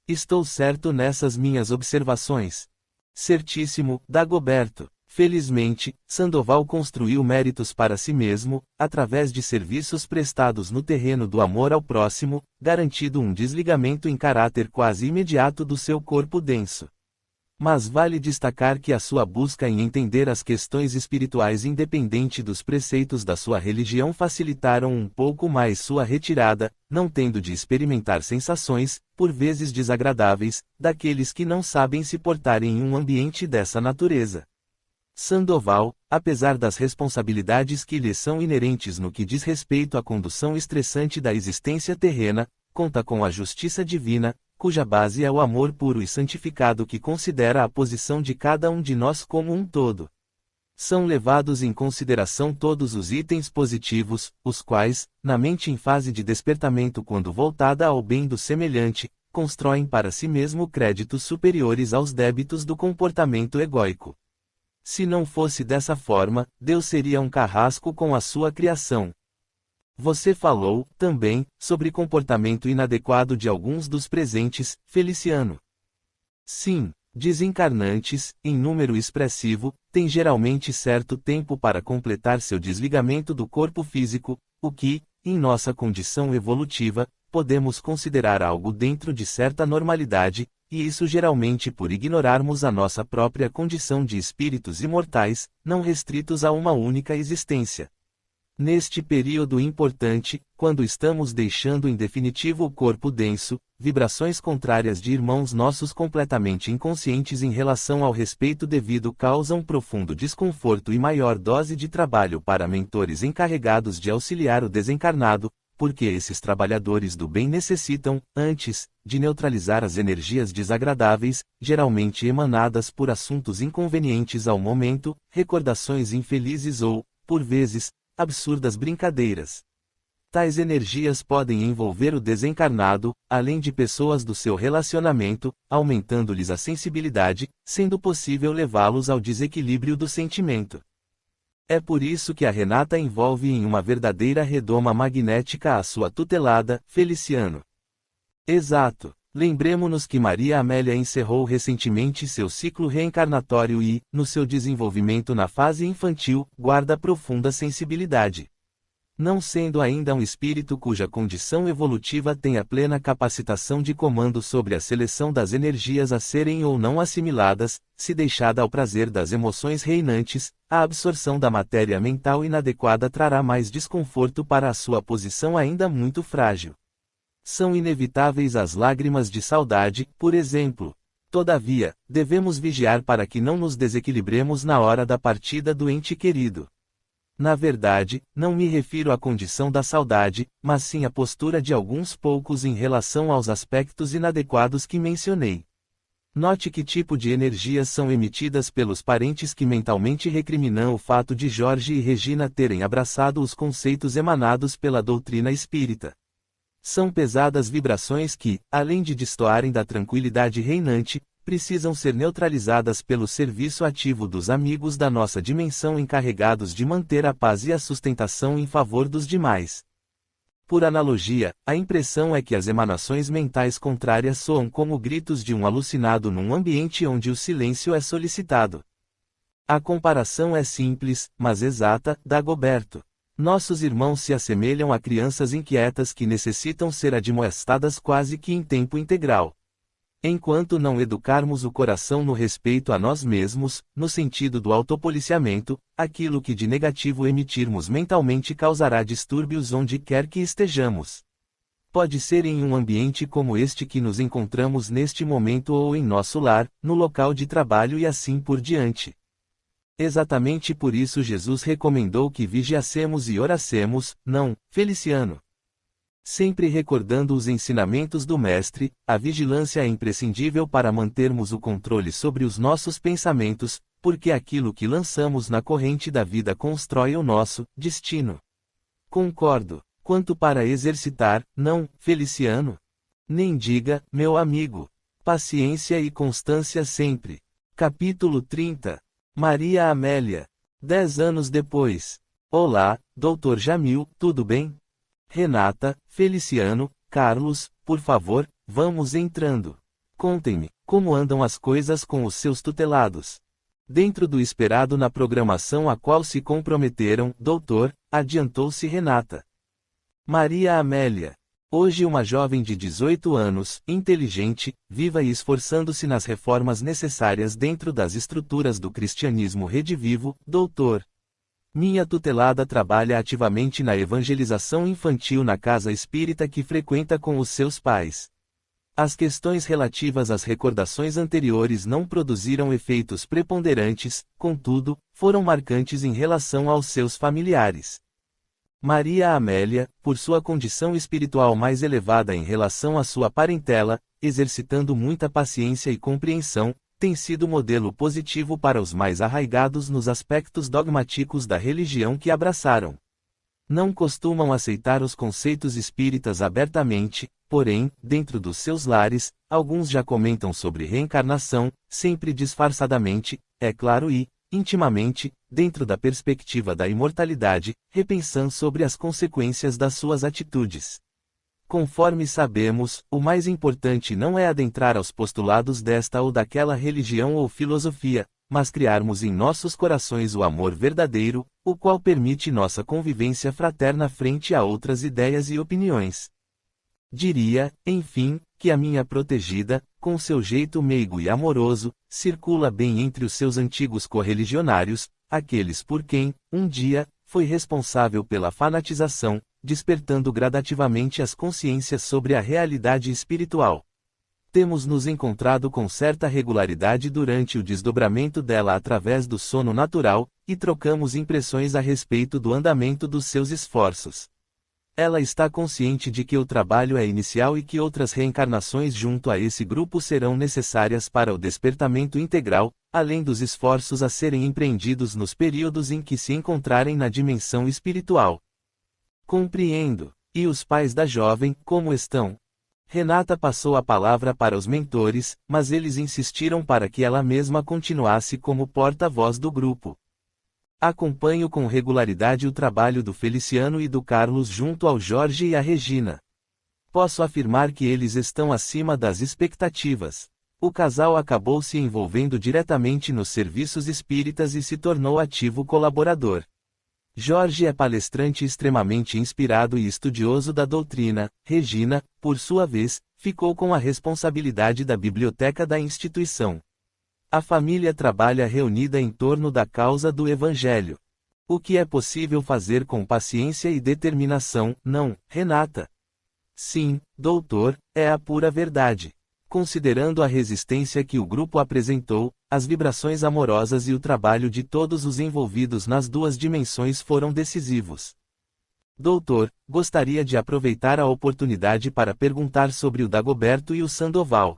Estou certo nessas minhas observações? Certíssimo, Dagoberto. Felizmente, Sandoval construiu méritos para si mesmo, através de serviços prestados no terreno do amor ao próximo, garantido um desligamento em caráter quase imediato do seu corpo denso. Mas vale destacar que a sua busca em entender as questões espirituais independente dos preceitos da sua religião facilitaram um pouco mais sua retirada, não tendo de experimentar sensações, por vezes desagradáveis, daqueles que não sabem se portar em um ambiente dessa natureza. Sandoval, apesar das responsabilidades que lhe são inerentes no que diz respeito à condução estressante da existência terrena, conta com a justiça divina, cuja base é o amor puro e santificado que considera a posição de cada um de nós como um todo. São levados em consideração todos os itens positivos, os quais, na mente em fase de despertamento quando voltada ao bem do semelhante, constroem para si mesmo créditos superiores aos débitos do comportamento egóico. Se não fosse dessa forma, Deus seria um carrasco com a sua criação. Você falou, também, sobre comportamento inadequado de alguns dos presentes, Feliciano. Sim, desencarnantes, em número expressivo, têm geralmente certo tempo para completar seu desligamento do corpo físico, o que, em nossa condição evolutiva, podemos considerar algo dentro de certa normalidade, e isso geralmente por ignorarmos a nossa própria condição de espíritos imortais, não restritos a uma única existência. Neste período importante, quando estamos deixando em definitivo o corpo denso, vibrações contrárias de irmãos nossos completamente inconscientes em relação ao respeito devido causam profundo desconforto e maior dose de trabalho para mentores encarregados de auxiliar o desencarnado, porque esses trabalhadores do bem necessitam, antes, de neutralizar as energias desagradáveis, geralmente emanadas por assuntos inconvenientes ao momento, recordações infelizes ou, por vezes, absurdas brincadeiras. Tais energias podem envolver o desencarnado, além de pessoas do seu relacionamento, aumentando-lhes a sensibilidade, sendo possível levá-los ao desequilíbrio do sentimento. É por isso que a Renata envolve em uma verdadeira redoma magnética a sua tutelada, Feliciano. Exato. Lembremo-nos que Maria Amélia encerrou recentemente seu ciclo reencarnatório e, no seu desenvolvimento na fase infantil, guarda profunda sensibilidade. Não sendo ainda um espírito cuja condição evolutiva tenha plena capacitação de comando sobre a seleção das energias a serem ou não assimiladas, se deixada ao prazer das emoções reinantes, a absorção da matéria mental inadequada trará mais desconforto para a sua posição ainda muito frágil. São inevitáveis as lágrimas de saudade, por exemplo. Todavia, devemos vigiar para que não nos desequilibremos na hora da partida do ente querido. Na verdade, não me refiro à condição da saudade, mas sim à postura de alguns poucos em relação aos aspectos inadequados que mencionei. Note que tipo de energias são emitidas pelos parentes que mentalmente recriminam o fato de Jorge e Regina terem abraçado os conceitos emanados pela doutrina espírita. São pesadas vibrações que, além de destoarem da tranquilidade reinante, precisam ser neutralizadas pelo serviço ativo dos amigos da nossa dimensão encarregados de manter a paz e a sustentação em favor dos demais. Por analogia, a impressão é que as emanações mentais contrárias soam como gritos de um alucinado num ambiente onde o silêncio é solicitado. A comparação é simples, mas exata, Dagoberto. Nossos irmãos se assemelham a crianças inquietas que necessitam ser admoestadas quase que em tempo integral. Enquanto não educarmos o coração no respeito a nós mesmos, no sentido do autopoliciamento, aquilo que de negativo emitirmos mentalmente causará distúrbios onde quer que estejamos. Pode ser em um ambiente como este que nos encontramos neste momento ou em nosso lar, no local de trabalho e assim por diante. Exatamente por isso Jesus recomendou que vigiassemos e oracemos, não, Feliciano. Sempre recordando os ensinamentos do Mestre, a vigilância é imprescindível para mantermos o controle sobre os nossos pensamentos, porque aquilo que lançamos na corrente da vida constrói o nosso destino. Concordo. Quanto para exercitar, não, Feliciano? Nem diga, meu amigo. Paciência e constância sempre. Capítulo 30. Maria Amélia. 10 anos depois. Olá, Dr. Jamil, tudo bem? Renata, Feliciano, Carlos, por favor, vamos entrando. Contem-me, como andam as coisas com os seus tutelados? Dentro do esperado na programação a qual se comprometeram, doutor, adiantou-se Renata. Maria Amélia. Hoje uma jovem de 18 anos, inteligente, viva e esforçando-se nas reformas necessárias dentro das estruturas do cristianismo redivivo, doutor. Minha tutelada trabalha ativamente na evangelização infantil na casa espírita que frequenta com os seus pais. As questões relativas às recordações anteriores não produziram efeitos preponderantes, contudo, foram marcantes em relação aos seus familiares. Maria Amélia, por sua condição espiritual mais elevada em relação à sua parentela, exercitando muita paciência e compreensão, tem sido modelo positivo para os mais arraigados nos aspectos dogmáticos da religião que abraçaram. Não costumam aceitar os conceitos espíritas abertamente, porém, dentro dos seus lares, alguns já comentam sobre reencarnação, sempre disfarçadamente, é claro e, intimamente, dentro da perspectiva da imortalidade, repensando sobre as consequências das suas atitudes. Conforme sabemos, o mais importante não é adentrar aos postulados desta ou daquela religião ou filosofia, mas criarmos em nossos corações o amor verdadeiro, o qual permite nossa convivência fraterna frente a outras ideias e opiniões. Diria, enfim, que a minha protegida, com seu jeito meigo e amoroso, circula bem entre os seus antigos correligionários, aqueles por quem, um dia, foi responsável pela fanatização, despertando gradativamente as consciências sobre a realidade espiritual. Temos nos encontrado com certa regularidade durante o desdobramento dela através do sono natural, e trocamos impressões a respeito do andamento dos seus esforços. Ela está consciente de que o trabalho é inicial e que outras reencarnações junto a esse grupo serão necessárias para o despertamento integral, além dos esforços a serem empreendidos nos períodos em que se encontrarem na dimensão espiritual. Compreendo. E os pais da jovem, como estão? Renata passou a palavra para os mentores, mas eles insistiram para que ela mesma continuasse como porta-voz do grupo. Acompanho com regularidade o trabalho do Feliciano e do Carlos junto ao Jorge e à Regina. Posso afirmar que eles estão acima das expectativas. O casal acabou se envolvendo diretamente nos serviços espíritas e se tornou ativo colaborador. Jorge é palestrante extremamente inspirado e estudioso da doutrina. Regina, por sua vez, ficou com a responsabilidade da biblioteca da instituição. A família trabalha reunida em torno da causa do Evangelho. O que é possível fazer com paciência e determinação, não, Renata? Sim, doutor, é a pura verdade. Considerando a resistência que o grupo apresentou, as vibrações amorosas e o trabalho de todos os envolvidos nas duas dimensões foram decisivos. Doutor, gostaria de aproveitar a oportunidade para perguntar sobre o Dagoberto e o Sandoval.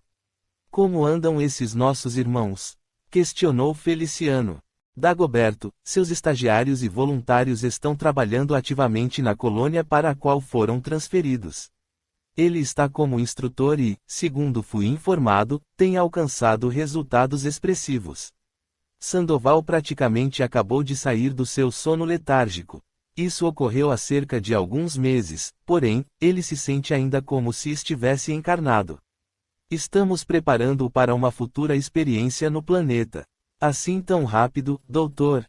Como andam esses nossos irmãos? Questionou Feliciano. Dagoberto, seus estagiários e voluntários estão trabalhando ativamente na colônia para a qual foram transferidos. Ele está como instrutor e, segundo fui informado, tem alcançado resultados expressivos. Sandoval praticamente acabou de sair do seu sono letárgico. Isso ocorreu há cerca de alguns meses, porém, ele se sente ainda como se estivesse encarnado. Estamos preparando-o para uma futura experiência no planeta. Assim tão rápido, doutor?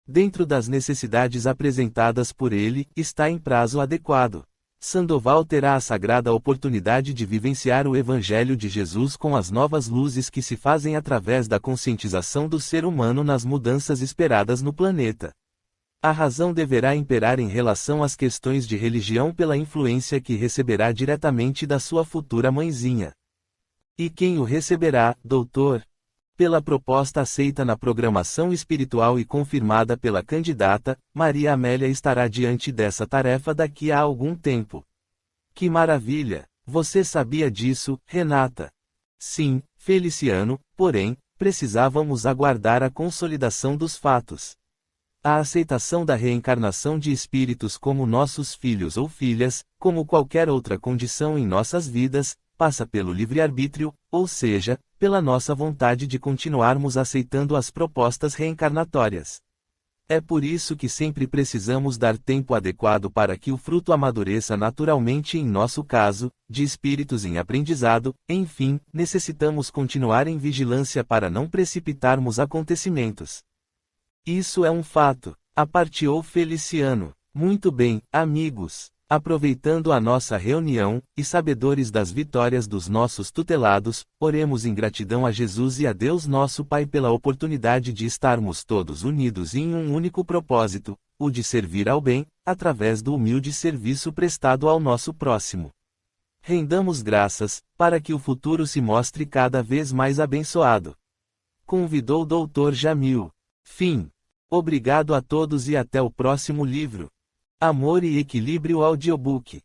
Dentro das necessidades apresentadas por ele, está em prazo adequado. Sandoval terá a sagrada oportunidade de vivenciar o Evangelho de Jesus com as novas luzes que se fazem através da conscientização do ser humano nas mudanças esperadas no planeta. A razão deverá imperar em relação às questões de religião pela influência que receberá diretamente da sua futura mãezinha. E quem o receberá, doutor? Pela proposta aceita na programação espiritual e confirmada pela candidata, Maria Amélia estará diante dessa tarefa daqui a algum tempo. Que maravilha! Você sabia disso, Renata? Sim, Feliciano, porém, precisávamos aguardar a consolidação dos fatos. A aceitação da reencarnação de espíritos como nossos filhos ou filhas, como qualquer outra condição em nossas vidas, passa pelo livre-arbítrio, ou seja, pela nossa vontade de continuarmos aceitando as propostas reencarnatórias. É por isso que sempre precisamos dar tempo adequado para que o fruto amadureça naturalmente em nosso caso, de espíritos em aprendizado, enfim, necessitamos continuar em vigilância para não precipitarmos acontecimentos. Isso é um fato, apartiou Feliciano. Muito bem, amigos. Aproveitando a nossa reunião, e sabedores das vitórias dos nossos tutelados, oremos em gratidão a Jesus e a Deus nosso Pai pela oportunidade de estarmos todos unidos em um único propósito, o de servir ao bem, através do humilde serviço prestado ao nosso próximo. Rendamos graças, para que o futuro se mostre cada vez mais abençoado. Convidou Dr. Jamil. Fim. Obrigado a todos e até o próximo livro. Amor e Equilíbrio Audiobook.